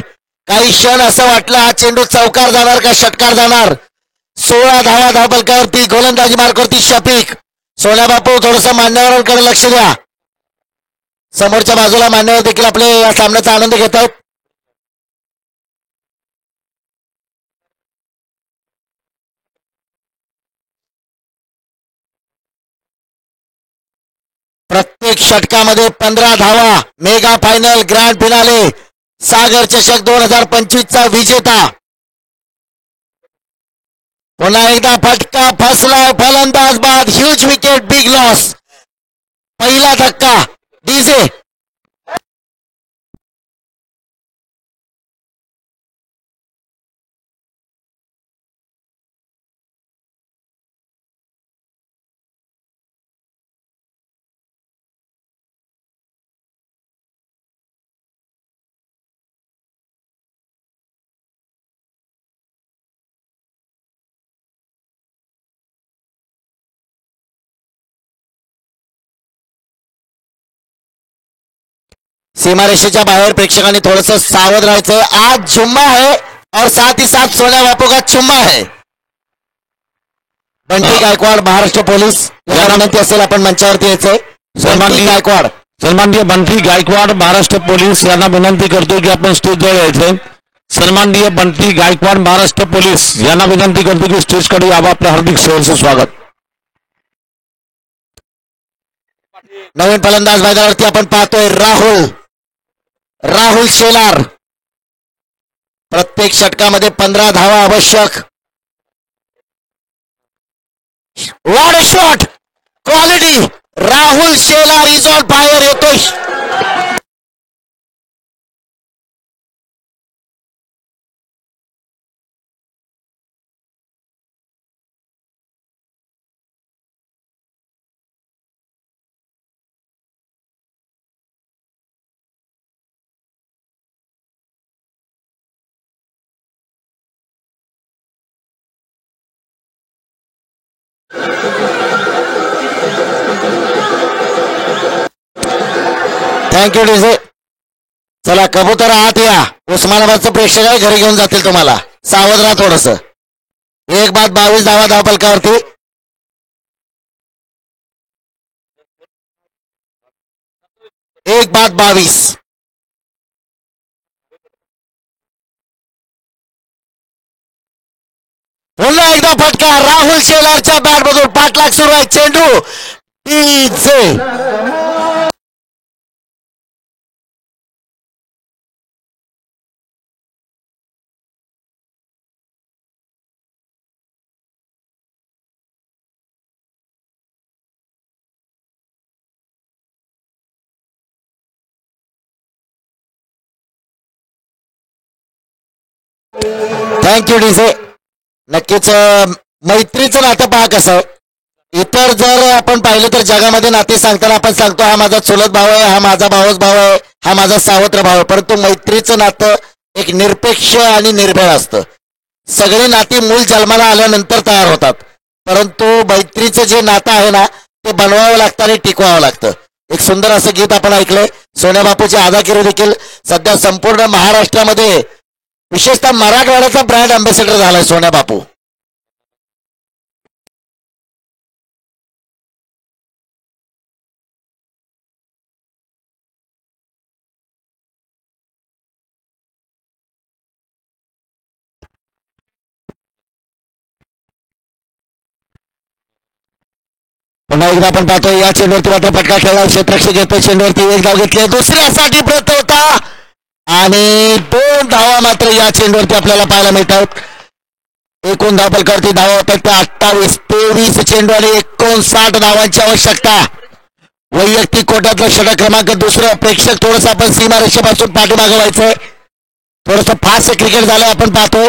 काही क्षण असं वाटलं हा चेंडू चौकार जाणार का षटकार जाणार. 16 धावा धावफलकावरती. गोलंदाजी मार्गावरती शफिक. सोन्या बापू थोडस मान्यवरांकडे लक्ष द्या. समोरच्या बाजूला मान्यवर देखील आपले या सामन्याचा आनंद घेत आहेत. प्रत्येक षटकामध्ये 15 धावा. मेगा फायनल ग्रँड फिनाले सागर चषक 2025 चा विजेता. पुन्हा एकदा फटका फसलाय. फलंदाज बाद. Huge wicket. Big loss. पहिला धक्का. डीजे सीमारेषेच्या बाहेर प्रेक्षकांनी थोडस सावध राहायचं. आज जुम्मा है और साथ ही साथ सोन्या बापू का चुम्मा है. बंटी गायकवाड महाराष्ट्र पोलीस यांना विनंती असेल आपण मंचावरती यायचंय. बंटी गायकवाड. सन्माननीय बंटी गायकवाड महाराष्ट्र पोलीस यांना विनंती करतो की आपण स्टेजवर यायचंय. सन्माननीय बंटी गायकवाड महाराष्ट्र पोलीस यांना विनंती करतो की स्टेजकडे यावं. आपलं हार्दिक सहर्ष स्वागत. नवीन फलंदाज मैदानावरती आपण पाहतोय राहुल शेलार. प्रत्येक षटकामध्ये 15 धावा आवश्यक. What shot quality. Rahul Shelar is on fire. येतोय थँक्यू डीजे. चला कबूतर आत या. उस्मानाबादचं प्रेक्षक आहे, घरी घेऊन जातील तुम्हाला. सावध राहा थोडस. 1-22 धावा धावपलकावरती. एक बाद 22. पुन्हा एकदा फटका. राहुल शेलारच्या बॅटमधून पाठलाग सुरू आहे. चेंडू डीजे. Thank you DJ. नक्कीच मैत्रीचं नातं पहा कसं आहे. इतर जर आपण पाहिलं तर जगामध्ये नाते सांगताना आपण सांगतो हा माझा चुलत भाव आहे, हा माझा भावच भाव आहे, हा माझा सावत्र भाव आहे. परंतु मैत्रीचं नातं एक निरपेक्ष आणि निर्भय असतं. सगळी नाती मूल जन्माला आल्यानंतर तयार होतात, परंतु मैत्रीचं जे नातं आहे ना ते बनवावं लागतं आणि टिकवावं लागतं. एक सुंदर असं गीत आपण ऐकलंय. सोन्याबापूची अदागिरी देखील सध्या संपूर्ण महाराष्ट्रामध्ये विशेषतः मराठवाड्याचा ब्रँड अँबॅसेडर झालाय सोन्या बापू. पुन्हा एकदा आपण पाहतोय या चेंडूवरती मात्र फटका खेळला. क्षेत्ररक्षक घेतोय चेंडूवरती. एक धाव घेतली. दुसऱ्यासाठी प्रयत्न होता आणि 2 धावा मात्र या चेंडूवरती आपल्याला पाहायला मिळतात. एकूण धावपलकावरती धावा होतात त्या 28. 23 चेंडू आणि 59 धावांची आवश्यकता. वैयक्तिक कोट्यातलं षटक क्रमांक 2. प्रेक्षक थोडस आपण सीमारेषेपासून पाठीमागे व्हायचंय. थोडस फास्ट क्रिकेट झालंय आपण पाहतोय.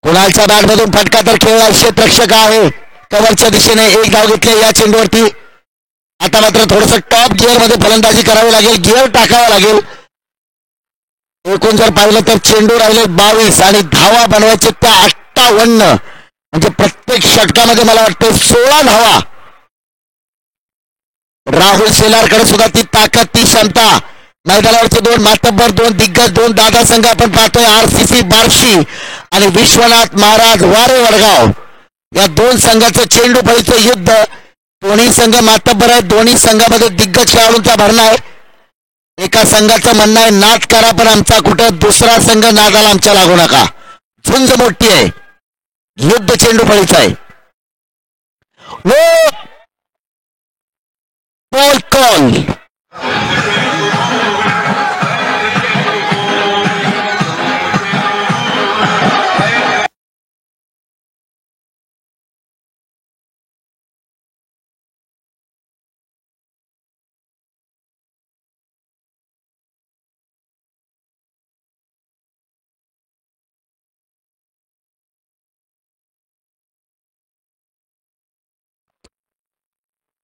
कुणालच्या बॅटमधून फटका तर खेळला. क्षेत्ररक्षक आहे कव्हरच्या दिशेने. एक धाव घेतली या चेंडूवरती. आता मात्र थोडस टॉप गिअर मध्ये फलंदाजी करावी लागेल. गिअर टाकावा लागेल. एकूण जर पाहिलं तर चेंडू राहिले 22 आणि धावा बनवायचे त्या 58. म्हणजे प्रत्येक षटकामध्ये मला वाटतं 16 धावा. राहुल शेलारकडे सुद्धा ती ताकद, ती क्षमता. मैदानावरचे 2 मातब्बर, 2 दिग्गज, 2 दादा संघ आपण पाहतोय. RCC बार्शी आणि विश्वनाथ महाराज वारे वडगाव या 2 संघाचं चेंडू फळीचं युद्ध. दोन्ही संघ मातब्बर आहेत. दोन्ही संघामध्ये दिग्गज खेळाडूंचा भरणा आहे. एका संघाचं म्हणणं आहे नाद करा पण आमचा कुठं दुसरा संघ नादाला आमच्या लागू नका. झुंज मोठी आहे. युद्ध चेंडू फळीचं आहे. No ball call.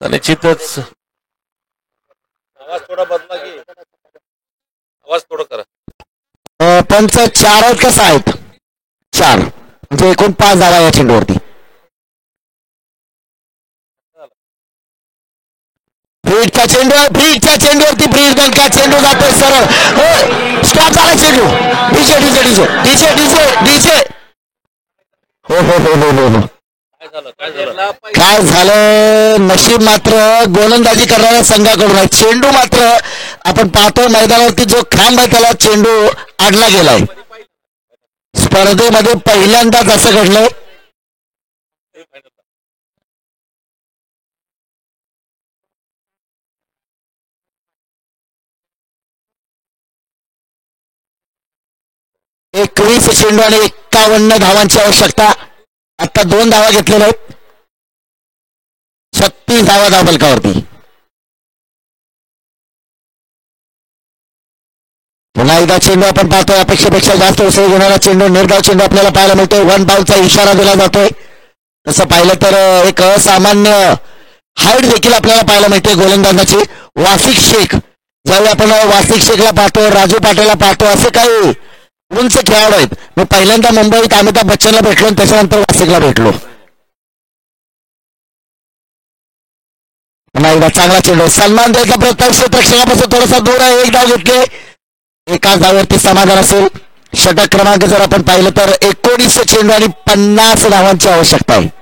तर निश्चितच आवाज थोडा बदला की आवाज थोडा करा. पंच 4 आहेत का 6 आहेत? 4 म्हणजे एकूण 5 धावा या चेंडूवरती. ब्रीडचा चेंडू आहे. ब्रीडच्या चेंडूवरती ब्रीड का चेंडू जातोय सरळ. स्टॉप झाला चेंडू. DJ DJ DJ DJ DJ DJ. हो हो हो हो हो. काय झालं काय झालं नशीब मात्र गोलंदाजी करणाऱ्या संघाकडून आहे. चेंडू मात्र आपण पाहतो मैदानावरती जो खांब आहे त्याला चेंडू आडला गेलाय. स्पर्धेमध्ये पहिल्यांदाच असं घडलंय. एकवीस चेंडू आणि 51 धावांची आवश्यकता. आता 2 धावा घेतलेल्या आहेत. 36 धावा धावफलकावरती. पुन्हा एकदा चेंडू आपण पाहतोय. अपेक्षेपेक्षा जास्त उसळी घेणारा चेंडू निर्धाव चेंडू आपल्याला पाहायला मिळतोय. 1 बाउलचा इशारा दिला जातोय. तसं पाहिलं तर एक असामान्य हाईट देखील आपल्याला पाहायला मिळते गोलंदाजाची. वासिक शेख, ज्यावेळी आपण वासिक शेखला पाहतो, राजू पाटीलला पाहतो, असे काही उंच खेळाडू आहेत. मी पहिल्यांदा मुंबईत अमिताभ बच्चनला भेटलो आणि त्याच्यानंतर वासिकला भेटलो. पुन्हा एकदा चांगला चेंडू. सन्मान द्यायचा प्रयत्न क्षेत्ररक्षकापासून थोडासा दूर आहे. 1 धाव घेतली. एकाच धावावरती समाधान असेल. षटक क्रमांक जर आपण पाहिलं तर 19 चेंडू आणि 50 धावांची आवश्यकता आहे.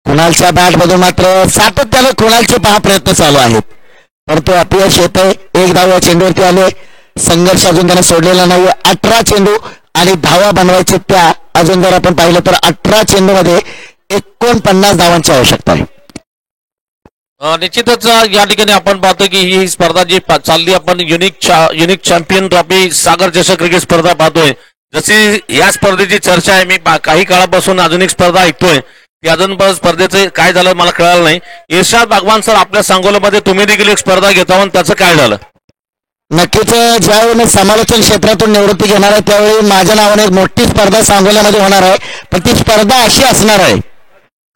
कुणालच्या बॅट मधून मात्र सातत्याने कुणालचे 6 प्रयत्न चालू आहेत, परंतु अपयश येत आहे. 1 धाव या चेंडूवरती आले. संघर्ष अजून त्याने सोडलेला नाही. 18 चेंडू आणि धावा बनवायचे त्या अजून जर आपण पाहिलं तर 18 चेंडू मध्ये 49 धावांची आवश्यकता आहे. निश्चितच या ठिकाणी आपण पाहतो की ही स्पर्धा जी चालली आपण युनिक चॅम्पियन ट्रॉफी सागर चषक क्रिकेट स्पर्धा पाहतोय. जशी या स्पर्धेची चर्चा आहे, मी काही काळापासून अजून एक स्पर्धा ऐकतोय की अजून स्पर्धेचं काय झालं मला कळालं नाही. इर्शाद भगवान सर, आपल्या सांगोल्यामध्ये तुम्ही देखील एक स्पर्धा घेता आणि त्याचं काय झालं? नक्कीच. ज्यावेळी मी समालोचन क्षेत्रातून निवृत्ती घेणार आहे त्यावेळी माझ्या नावाने एक मोठी स्पर्धा सांगोल्यामध्ये होणार आहे. पण ती स्पर्धा अशी असणार आहे,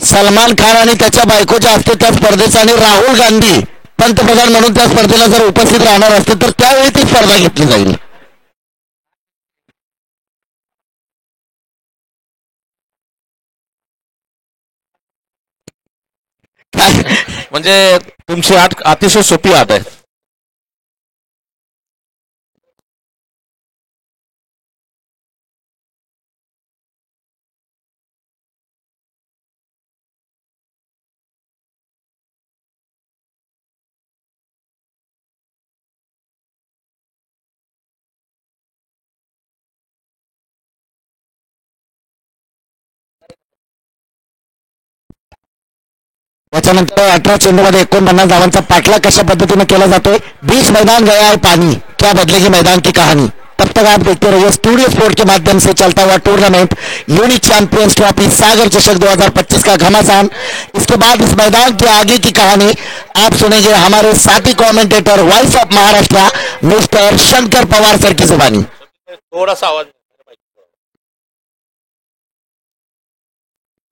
सलमान खान आणि त्याच्या बायकोच्या हस्ते त्या स्पर्धेचं आणि राहुल गांधी पंतप्रधान म्हणून त्या स्पर्धेला जर उपस्थित राहणार असते तर त्यावेळी ती स्पर्धा घेतली जाईल. म्हणजे तुमची आठ अतिशय सोपी आट आहे. त्याच्यानंतर 18 चेंडू मध्ये 49 धावांचा पाठलाग कशा पद्धतीने केला जातोय. 20 मैदान गया है पानी, क्या बदलेगी मैदान की कहानी. तब तक आप देखते रहिए स्टूडियो स्पोर्ट के माध्यम से चलता हुआ टूर्नामेंट यूनिक चैंपियंस ट्रॉफी सागर चषक 2025 का घमासान. इसके बाद इस मैदान के आगे की कहानी आप सुनेंगे हमारे साथी commentator voice of Maharashtra mister Shankar Pawar sir की जुबानी. थोड़ा सा आवाज.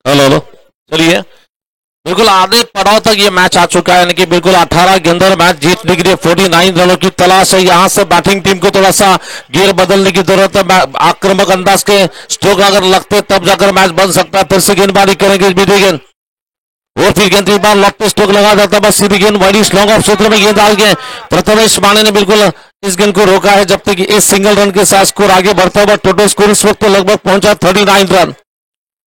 हेलो हेलो, चलिए. बिल्कुल आधे पड़ाव तक ये मैच आ चुका है, यानी कि बिल्कुल 18 के अंदर मैच जीतने के लिए 49 रनों की तलाश है. यहाँ से बैटिंग टीम को थोड़ा सा गियर बदलने की जरूरत है. आक्रामक अंदाज के स्ट्रोक अगर लगते तब जाकर मैच बन सकता है. फिर से गेंदबाजी करेंगे बीटी गेंद और फिर गेंद एक बार लॉक पे स्ट्रोक लगा जाता, बस सीधी गेंद वाइड स्लॉन्ग ऑफ क्षेत्र में गेंद डाल के प्रथमेश माने ने बिल्कुल इस गेंद को रोका है, जब तक इस सिंगल रन के साथ स्कोर आगे बढ़ता हुआ. टोटल स्कोर इस वक्त लगभग पहुंचा 39 रन.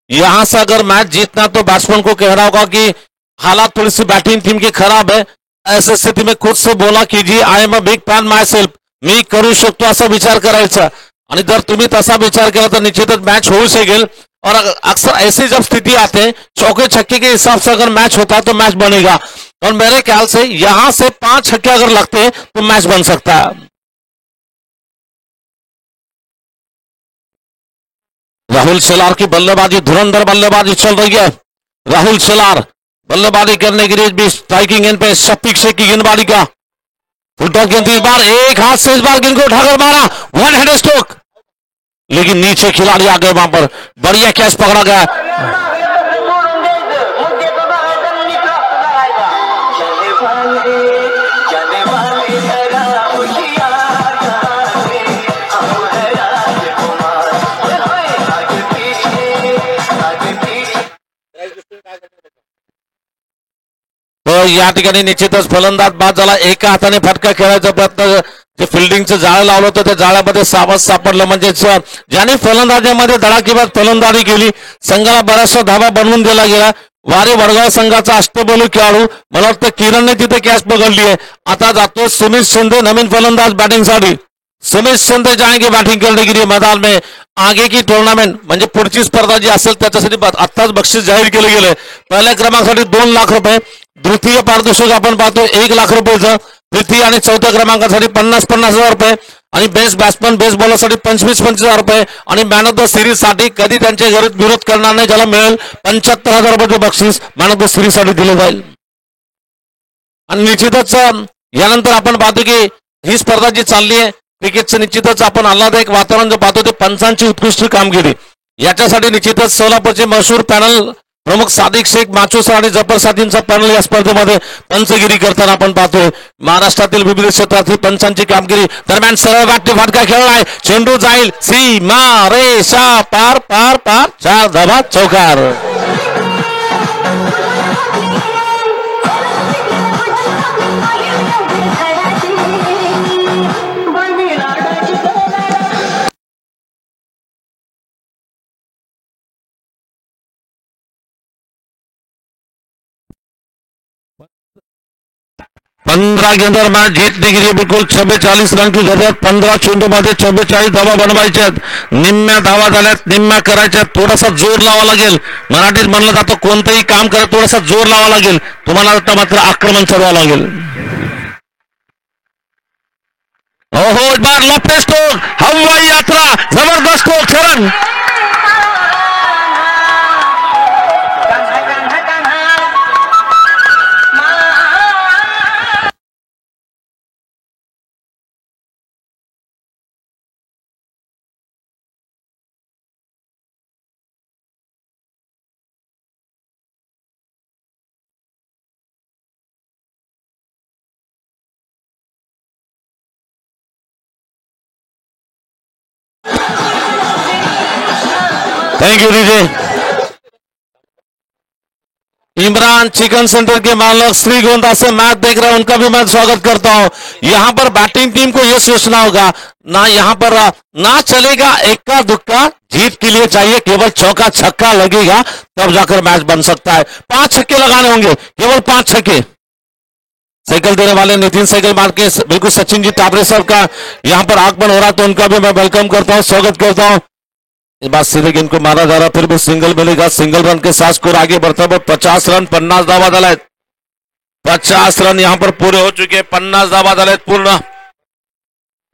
यहां से अगर मैच जीतना तो बैट्समैन को कहना होगा कि हालात थोड़ी सी बैटिंग टीम की खराब है. ऐसी स्थिति में खुद से बोला कीजिए I am a big fan myself, मी करू शकतो असा विचार करायचा. आणि जर तुम्ही तसा विचार केला तर निश्चितच मैच हो सकेल. और अक्सर ऐसी जब स्थिति आते हैं चौके छक्के के हिसाब से अगर मैच होता है तो मैच बनेगा. और मेरे ख्याल से यहां से 5 छक्के अगर लगते हैं तो मैच बन सकता है. राहुल शेलार की बल्लेबाजी, धुरंधर बल्लेबाजी चल रही है. राहुल शेलार बल्लेबाजी करने के लिए भी स्ट्राइकिंग एंड पे शफीक शेख की गेंदबाजी का फुलटॉस गेंद. इस बार एक हाथ से इस बार गेंद को उठाकर मारा, वन हैंड स्ट्रोक. लेकिन नीचे खिलाड़ी आ गए वहां पर, बढ़िया कैच पकड़ा गया। तो या ठिकाणी निश्चितच फलंदाज बाद झाला, एका हाताने फटका खेळायचा प्रयत्न, जे फिल्डिंगचं जाळं लावलं होतं त्या जाळ्यामध्ये सापडलं, म्हणजे ज्याने फलंदाजीमध्ये धडाकेबाज फलंदाजी केली, संघाला बराचसा धाबा बनवून दिला गेला। वारे वडगाव संघाचा अष्टबैलू खेळाडू, मला वाटतं किरणने तिथे कॅच पकडली आहे। आता जातो सुमित शिंदे, नवीन फलंदाज बॅटिंगसाठी। सुमित शिंदे जाएंगे बैटिंग करने के लिए मैदान में। आगे की टूर्नामेंट म्हणजे पुढची स्पर्धा जी असेल त्याच्यासाठी आत्ताच बक्षीस जाहीर केले गेले। पहिल्या क्रमांकासाठी 2 लाख रुपये, द्वितीय पारितोषिक आपण पाहतो 1 लाख रुपयाचं, तृतीय आणि चौथ्या क्रमांकासाठी 50,000 रुपये, आणि बेस्ट बॅट्समन बेस्ट बॉलरसाठी 25,000 रुपये, आणि मॅन ऑफ द सिरीज साठी कधी त्यांच्या विरोध करणार नाही ज्याला मिळेल 75,000 रुपये बक्षीस मॅन ऑफ द सिरीज साठी दिले जाईल। आणि निश्चितच यानंतर आपण पाहतो की ही स्पर्धा जी चालली आहे क्रिकेटचं, निश्चितच आपण आल्हाददायक वातावरण जो पाहतो ते पंचांची उत्कृष्ट कामगिरी, याच्यासाठी निश्चितच सोलापूरचे मशहूर पॅनल प्रमुख सादिक शेख, माचूसर आणि जफर साथींचा पॅनल या स्पर्धेमध्ये पंचगिरी करताना आपण पाहतोय। महाराष्ट्रातील विविध क्षेत्रातील पंचांची कामगिरी दरम्यान सरळ गाठी फटका खेळलाय, चेंडू जाईल सीमा रेषा पार पार पार, 4 धावा चौकार। पंधरा गेंदर मैच जीतने के लिए बिल्कुल 44 रन की जरूरत, 15 चेंडूमध्ये 44 धावा बनवायच्या, निम्म्या धावा झाल्यात, निम्म्या करायच्या, थोडासा जोर लावा लागेल। मराठीत म्हणलं जातं कोणतंही काम करा थोडासा जोर लावा लागेल, तुम्हाला आता मात्र आक्रमण करावं लागेल। हो इस बार लॉफ्ट स्ट्रोक, हवाई यात्रा, जबरदस्त स्ट्रोक शरण। Thank you DJ. Imran chicken centre के मालक श्री गोंदा से मैच देख रहे हैं, उनका भी मैं स्वागत करता हूं। यहां पर बैटिंग टीम को यह सोचना होगा ना, यहां पर ना चलेगा इक्का दुक्का, जीत के लिए चाहिए केवल चौका छक्का लगेगा तब जाकर मैच बन सकता है। 5 छक्के लगाने होंगे, केवल 5 छक्के। साइकिल देने वाले नितिन साइकिल मार के बिल्कुल सचिन जी टाबरे साहब का यहां पर आगमन हो रहा, तो उनका भी मैं वेलकम करता हूं, स्वागत करता हूं। इस बार सीधे गेंद को मारा जा रहा, फिर भी सिंगल मिलेगा, सिंगल रन के साथ स्कोर आगे बढ़ता है। 50 रन 50 धावा झाल्यात, 50 रन यहां पर पूरे हो चुके, 50 धावा झाल्यात पूर्ण।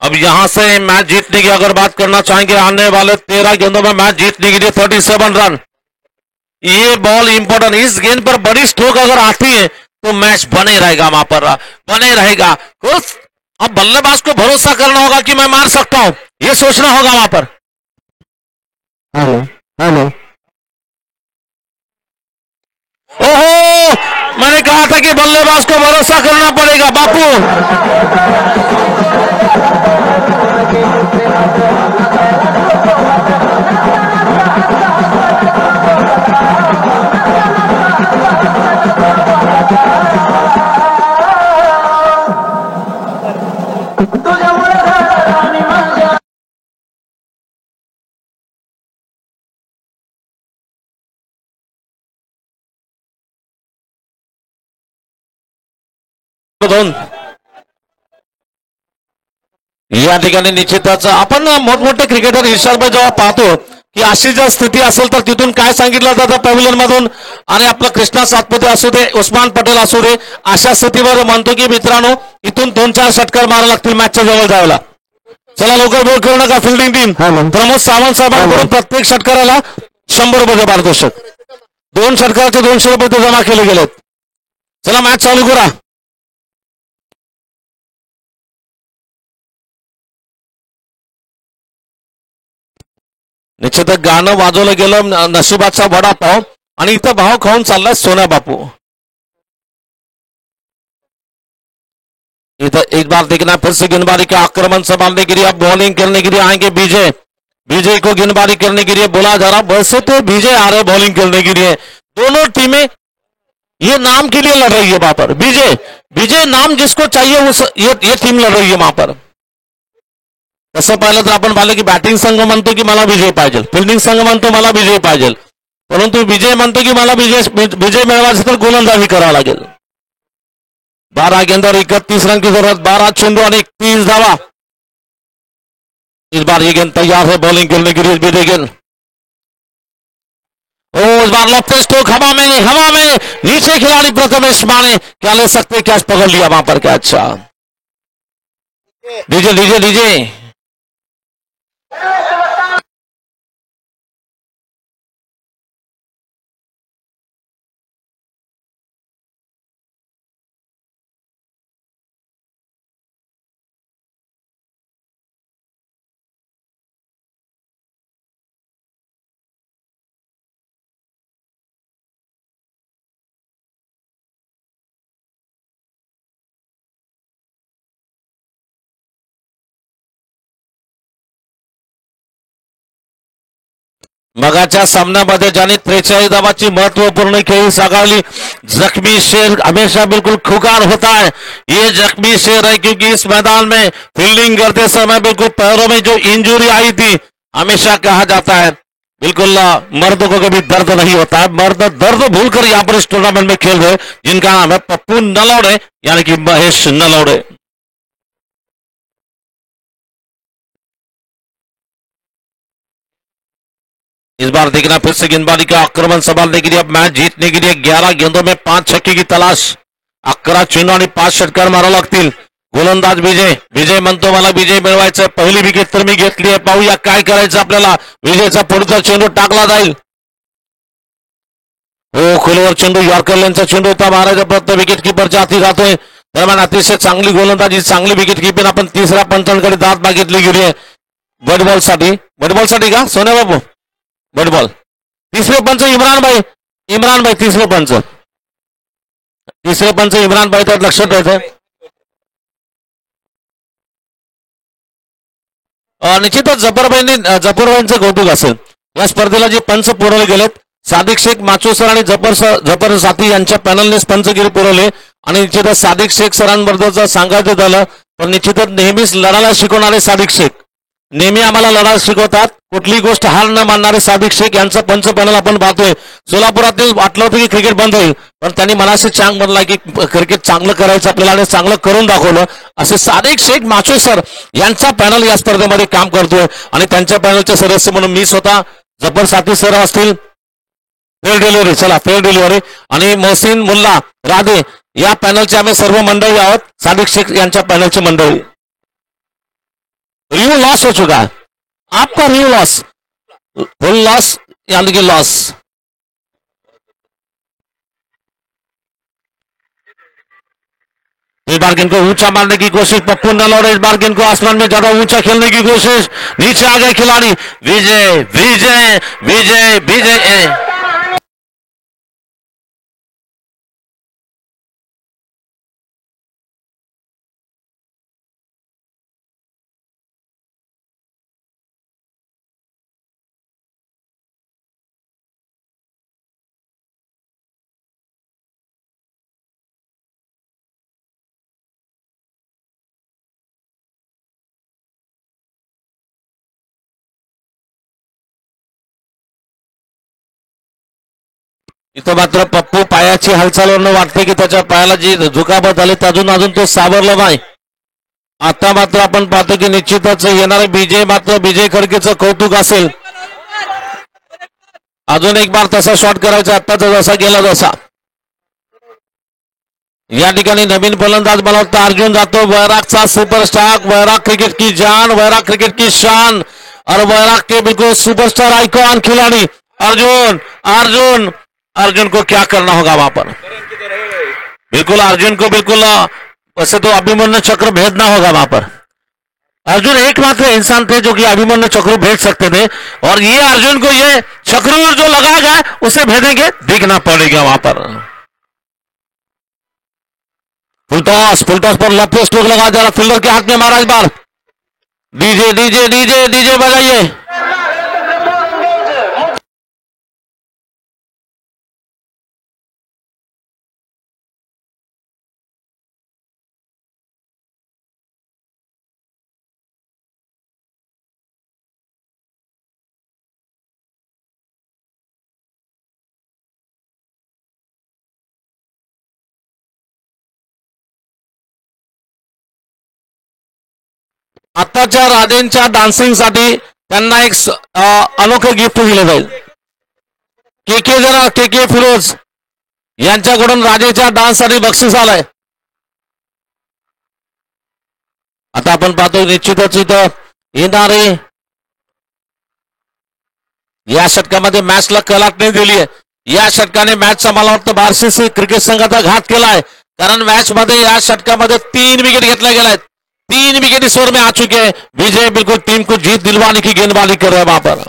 अब यहां से मैच जीतने की अगर बात करना चाहेंगे, आने वाले 13 गेंदों में मैच जीतने के लिए 37 रन, ये बॉल इंपॉर्टेंट, इस गेंद पर बड़ी स्ट्रोक अगर आती है तो मैच बने रहेगा, वहां पर बने रहेगा। कुछ अब बल्लेबाज को भरोसा करना होगा कि मैं मार सकता हूं, ये सोचना होगा वहां पर। हेलो हेलो, ओहो, मैंने कहा था कि बल्लेबाज को भरोसा करना पड़ेगा बापू। या ठिकाणी निश्चितच आपण मोठमोठे क्रिकेटर इर्षादभाई जेव्हा पाहतो की अशी जर स्थिती असेल तर तिथून काय सांगितलं जातं पॅव्हिलियन मधून, आणि आपलं कृष्णा सातपुते असू दे, उस्मान पटेल असू दे, अशा स्थितीवर म्हणतो की मित्रांनो इथून 2-4 षटकार मारा लागतील मॅचच्या जवळ जायला। चला लवकर बोल करू नका फिल्डिंग टीम। प्रमोद सावंत साहेबांकडून प्रत्येक षटकाराला 100 रुपये पारितोषिक, 2 षटकाराचे 200 रुपये जमा केले गेलेत। चला मॅच चालू करा। निश्चितच गाणं वाजवलं गेलं नशिबाचा वडापाव आणि इथं भाव खाऊन चाललाय सोन्या बापू. इधर एक बार देखना फिर से गेंदबाजी का आक्रमण संभालने के लिए अब बॉलिंग करने के लिए आएंगे विजय. विजय को गेंदबाजी करने के लिए बोला जा रहा. वैसे तो विजय आ रहे बॉलिंग करने के लिए. दोनों टीमें ये नाम के लिए लड़ रही है वहां पर. विजय विजय नाम जिसको चाहिए उस ये टीम लड़ रही है वहां पर. तसं पाहिलं तर आपण पाहिलं की बॅटिंग संघ म्हणतो की मला विजय पाहिजे, फिल्डिंग संघ म्हणतो मला विजय पाहिजे, परंतु विजय म्हणतो की मला विजय मिळवायचं तर गोलंदाजी करावं लागेल. 12 गेंदों 31 रन की जरूरत, 12 चेंडू और 31 धावा. इस बार ये गेंद तैयार है बॉलिंग करने के लिए विजय गेंद. इस बार लेफ्ट स्ट्रोक हवा में नीचे खिलाड़ी प्रथमेश माने क्या ले सकते, कैच पकड़ लिया वहां पर. क्या अच्छा डीजे मगाच्या सामन्यामध्ये ज्याने 43 धावाची महत्वपूर्ण खेळी साकारली जख्मी शेर हमेशा बिल्कुल खुकार होता है. ये जख्मी शेर है क्योंकि इस मैदान में फील्डिंग करते समय बिल्कुल पैरों में जो इंजरी आई थी, हमेशा कहा जाता है बिल्कुल मर्द को कभी दर्द नहीं होता है. मर्द दर्द भूलकर यहाँ पर इस टूर्नामेंट में खेल रहे, जिनका नाम है पप्पू नलौड़े यानी कि महेश नलौड़े. इस बार देखना फिर से गेंदबाजी का आक्रमण संभालने के लिए अब मैच जीतने के लिए 11 गेंदों में 5 छक्के की तलाश. 11 चेंडू आणि 5 षटकार मारावं लागतील. गोलंदाज विजय म्हणतो मला विजय मिळवायचा. पहिली विकेट तर मी घेतली आहे, पाहूया काय करायचं आपल्याला. विजयचा पुढचा चेंडू टाकला जाईल. हो खोलवर चेंडू यॉर्कर लेनचा चेंडू होता, मारायचा प्रयत्न विकेट किपरच्या हाती जातोय. दरम्यान अतिशय चांगली गोलंदाजी, चांगली विकेट किपिंग. आपण तिसऱ्या पंचांकडे दाद मागितली गेली आहे बॅट बॉल साठी का सोन्या बाबू. बॅट बॉल तिसरे पंच इम्रान भाई तिसरे पंच इम्रान भाई तर लक्षात ठेवायचं. निश्चितच जफरभाईंचं कौतुक असेल. या स्पर्धेला जे पंच पुरवले गेलेत सादिक शेख, माचो सर आणि जफर साथी यांच्या पॅनलने पंचगिरी पुरवले. आणि निश्चितच सादिक शेख सरांबद्दल सांगायचं झालं तर निश्चितच नेहमीच लढायला शिकवणारे सादिक शेख, नेहमी आम्हाला लढायला शिकवतात. कुठली गोष्ट हार न मानणारे सादिक शेख यांचं पंच पॅनल आपण पाहतोय. सोलापुरातील वाटलं होतं की क्रिकेट बंद होईल, पण त्यांनी मनाशी चांग बनला की क्रिकेट चांगलं करायचं आपल्याला आणि चांगलं करून दाखवलं. असे सादिक शेख माचो सर यांचा पॅनल या स्पर्धेमध्ये काम करतोय. आणि त्यांच्या पॅनलचे सदस्य म्हणून मी स्वतः, जफर साथी सर असतील, फेअर डिलिव्हरी आणि मोहसिन मुल्ला राधे या पॅनलचे आम्ही सर्व मंडळी आहोत. सादिक शेख यांच्या पॅनलची मंडळी. रिव्यू लॉस हो चुका है आपका, रिव्यू लॉस, फुल लॉस यानी कि लॉस. इस बार गेंद को ऊंचा मारने की कोशिश पप्पू नलौड़े. इस बार गेंद को आसमान में ज्यादा ऊंचा खेलने की कोशिश, नीचे आ गए खिलाड़ी. विजय विजय विजय विजय इथं मात्र पप्पू पायाची हालचालवरनं वाटते की त्याच्या पायाला जी दुखापत झाली अजून तो सावरला नाही. आता मात्र आपण पाहतो की निश्चितच येणारे विजय खडकेचं कौतुक असेल. अजून एक बार तसा शॉट करायचा, आत्ताचा जसा गेला तसा. या ठिकाणी नवीन फलंदाज मला वाटतं अर्जुन जातो. वैरागचा सुपरस्टार, वैराग क्रिकेट की जान, वैराग क्रिकेट की शान और वैराग के बिल्कुल सुपरस्टार आइकॉन खिलाड़ी अर्जुन को क्या करना होगा वहां पर. बिल्कुल अर्जुन को बिल्कुल वैसे तो अभिमन्यु चक्र भेजना होगा वहां पर. अर्जुन एकमात्र इंसान थे जो कि अभिमन्यु चक्र भेज सकते थे, और ये अर्जुन को ये चक्र जो लगा गया उसे भेजेंगे, देखना पड़ेगा वहां पर। फुलटॉस पर लफे स्ट्रोक लगा जा रहा, फील्डर के हाथ में मारा इस बार। डीजे डीजे डीजे डीजे बजाइए। आताच्या राधेंच्या डान्सिंग साठी त्यांना एक अनोखं गिफ्ट दिलं जाईल। के के फिरोज यांच्याकडून राधेच्या डान्स साठी बक्षीस आलंय। आता आपण पाहतो निश्चितच इथं येणारे या षटकामध्ये मॅचला कलाटणी दिली आहे। या षटकाने मॅचचा मला वाटतं आरसीसी क्रिकेट संघाचा घात केलाय, कारण मॅच मध्ये या षटकामध्ये 3 विकेट घेतल्या गेल्या आहेत। 3 विकेट इस ओवर में आ चुके हैं। विजय बिल्कुल टीम को जीत दिलवाने की गेंदबाजी कर रहे हैं वहां पर।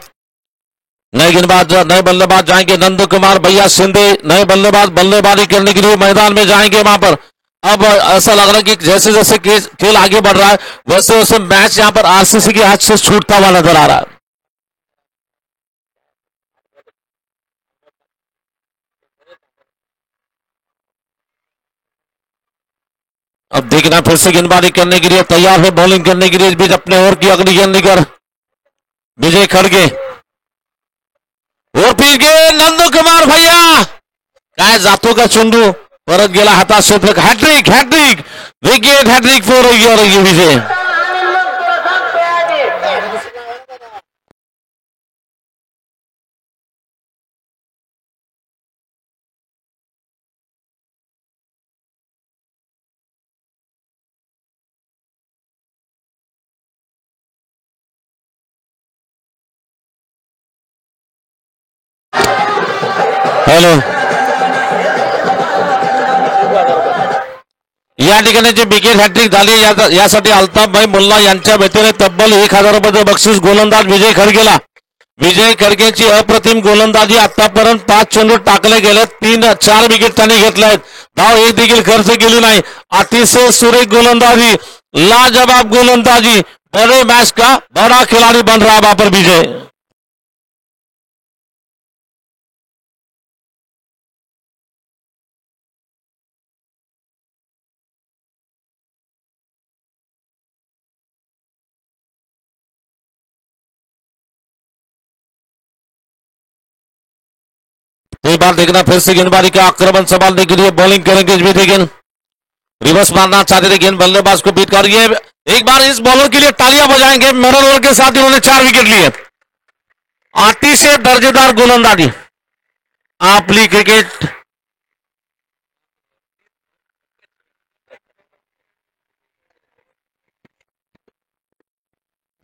नए गेंदबाज नए बल्लेबाज जाएंगे, नंद कुमार भैया सिंधे नए बल्लेबाज बल्लेबाजी करने के लिए मैदान में जाएंगे वहां पर। अब ऐसा लग रहा है कि जैसे जैसे खेल आगे बढ़ रहा है वैसे वैसे मैच यहां पर आरसीसी के हाथ से छूटता हुआ नजर आ रहा है। अब देखना फिर से गेंदबाजी करने के लिए तैयार है, बॉलिंग करने के लिए इस बीच अपने ओवर की अगली गेंद लेकर विजय खड़गे और फिर गे नंदू कुमार भैया काय जातो का चेंडू परत गेला हातात क्षेत्रक। Hat-trick hat-trick wicket hat-trick for Vijay. Hello, या ठिकाणी जे विकेट हॅट्रिक झाली यासाठी अल्ताफभाई मुल्ला यांच्या वतीने तब्बल 1000 रुपये बक्षीस गोलंदाज विजय खडगेला। विजय खडगेची अप्रतिम गोलंदाजी, आतापर्यंत 5 चेंडू टाकले गेले, 4 विकेट त्यांनी घेतले आहेत, धाव एक देखील खर्च केली नाही। अतिशय सुरेख गोलंदाजी, लाजवाब गोलंदाजी, बड़े मैच का बड़ा खिलाड़ी बन रहा है वहां पर विजय। एक बार देखना फिर से गेंदबाजी का आक्रमण संभालने के लिए बॉलिंग करेंगे इस बीच गेंद रिवर्स मारना चाहते थे, गेंद बल्लेबाज को बीट कर रही है। एक बार इस बॉलर के लिए तालियां बजाएंगे, मिरर ओवर के साथ इन्होंने 4 विकेट लिए। अतिशय दर्जेदार गोलंदाजी आपली क्रिकेट।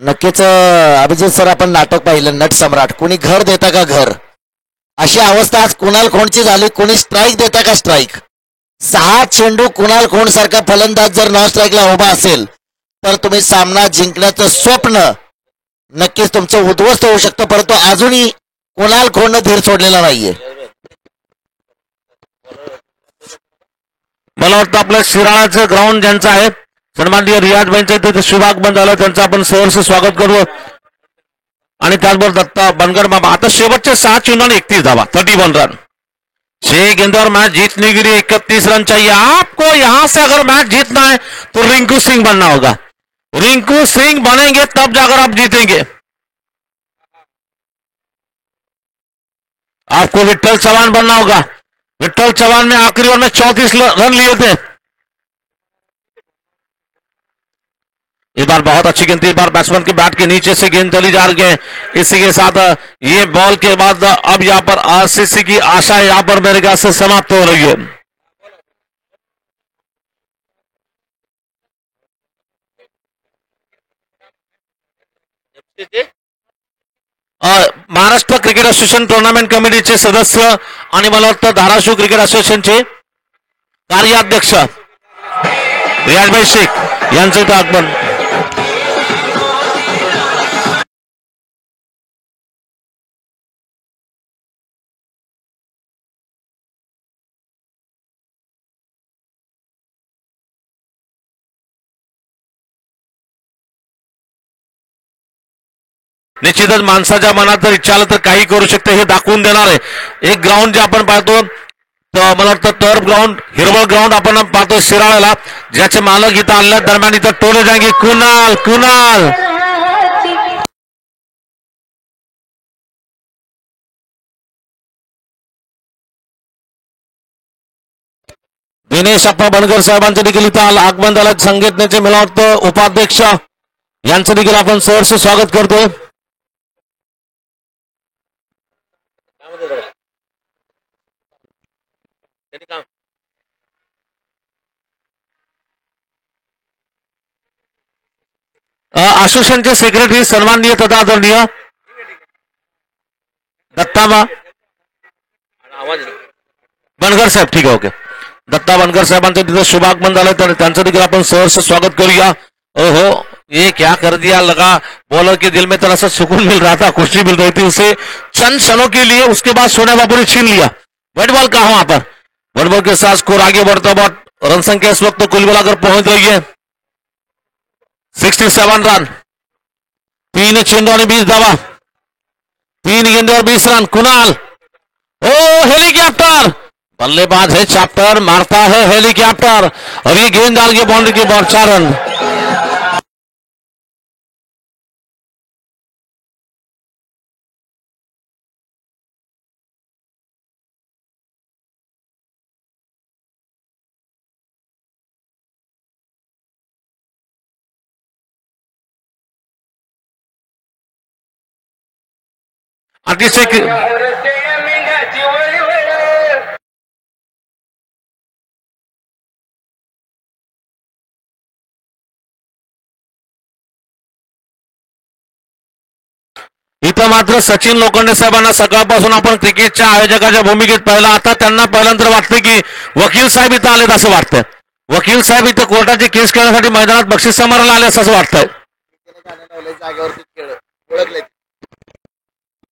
नक्कीच अभिजित सर, आपण नाटक पाहिलं नट सम्राट, कोणी घर देता का घर, अशी अवस्था आज कुणाल खोंडची झाली। कोणी स्ट्राईक देता का स्ट्राईक। 6 चेंडू कुणाल खोंड सारखा फलंदाज जर नॉन स्ट्राईकला उभा असेल तर तुम्ही सामना जिंकण्याचं स्वप्न नक्कीच तुमचं उद्ध्वस्त होऊ शकतं, परंतु अजूनही कुणाल खोंडनं धीर सोडलेला नाहीये। मला वाटतं आपलं शिराळाचं ग्राउंड ज्यांचं आहे सन्माननीय रियाजभाईंचं तिथे शुभागमन झालं, त्यांचं आपण सहर्ष स्वागत करू। आणि त्याचबरोबर दत्ता बनगर बाबा। आता शेवटचे 6 चेंडू 31 धावा, 31 रन। 6 गेंदों और मैच जीतने के लिए 31 रन चाहिए आपको। यहां से अगर मैच जीतना है तो रिंकू सिंह बनना होगा। रिंकू सिंह बनेंगे तब जाकर आप जीतेंगे। आपको विट्ठल चौहान बनना होगा। विट्ठल चौहान ने आखिरी ओवर में 34 रन लिए थे। इस बार बहुत अच्छी गेंद थी, इस बार बैट्समैन के बैट के नीचे से गेंद चली जा रही है। इसी के साथ ये बॉल के बाद अब यहां पर आरसीसी की आशा यहां पर मेरे ख्याल से समाप्त हो रही है। महाराष्ट्र क्रिकेट असोसिएशन टूर्नामेंट कमिटीचे सदस्य आणि मला वाटतं धाराशिव क्रिकेट असोसिएशनचे कार्याध्यक्ष रियाजभाई शेख यांचं इथं आगमन। निश्चितच माणसाच्या मनात जर इच्छा आलं तर काही करू शकते हे दाखवून देणार आहे. एक ग्राउंड जे आपण पाहतो मला वाटतं टर्फ ग्राउंड हिरवळ ग्राउंड आपण पाहतो शिराळ्याला, ज्याचे मालक इथं आल्या दरम्यान इथं टोले जांगी कुणाल कुणाल दिनेश अप्पा बनकर साहेबांचं देखील इथं आगमन झालं. संघटनेचे मला वाटतं उपाध्यक्ष यांचं देखील आपण सहर्ष स्वागत करतोय. असोसिएशनचे सेक्रेटरी सन्माननीय तथा आदरणीय दत्ताबा बनकर साहेब, ठीक आहे, ओके. दत्ता बनकर साहेबांचं तिथं शुभागमन झालं तर त्यांचं देखील आपण सहर्ष स्वागत करूया. ओहो, ये क्या कर दिया, लगा बॉलर के दिल में तरह से सुकून मिल रहा था, खुशी मिल रही थी उसे चंद क्षणों के लिए. उसके बाद सोने बाबू ने छीन लिया. व्हाइट बॉल कहा वहां पर, व्हाइट बॉल के साथ स्कोर आगे बढ़ता हुआ रन संख्या इस वक्त कुल मिलाकर पहुंच रही है 67 रन. 3 चेंडू आणि 20 धावा, 3 गेंदे और 20 रन. कुणाल, ओ हेलीकॉप्टर, बल्लेबाज है चैप्टर, मारता है हेलीकॉप्टर और ये गेंद डाल के बाउंड्री के बाद 4 रन. अतिशय इथं मात्र सचिन लोखंडे साहेबांना सकाळपासून आपण क्रिकेटच्या आयोजकाच्या भूमिकेत पाहिलं. आता त्यांना पहिल्यांदा वाटतं की वकील साहेब इथं आलेत असं वाटतंय. वकील साहेब इथं कोर्टाची केस खेळण्यासाठी मैदानात बक्षीस समारोहाला आले असं वाटतंय.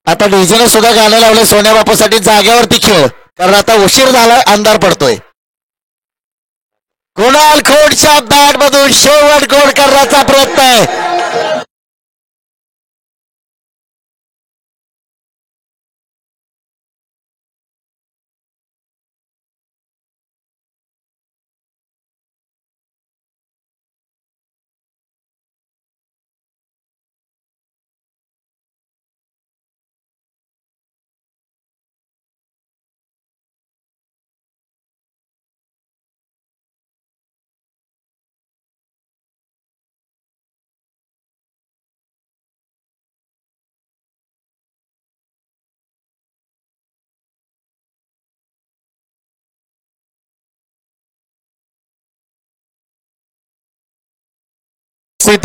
आता डीजेने सुद्धा गाणं लावलं सोन्या बापूसाठी जागेवरती खेळ, कारण आता उशीर झाला, अंधार पडतोय. कुणाल खोडच्या बॅट मधून शेवट गोल करण्याचा प्रयत्न आहे.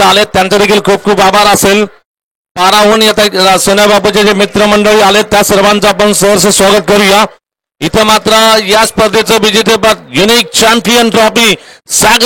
आले त्यांचे देखील खूप खूप आभार असेल. पाराहून येत सोन्या बापूचे जे मित्रमंडळी आले त्या सर्वांचं आपण सहर्ष स्वागत करूया. इथं मात्र या स्पर्धेचं विजेतेपद युनिक चॅम्पियन ट्रॉफी सागर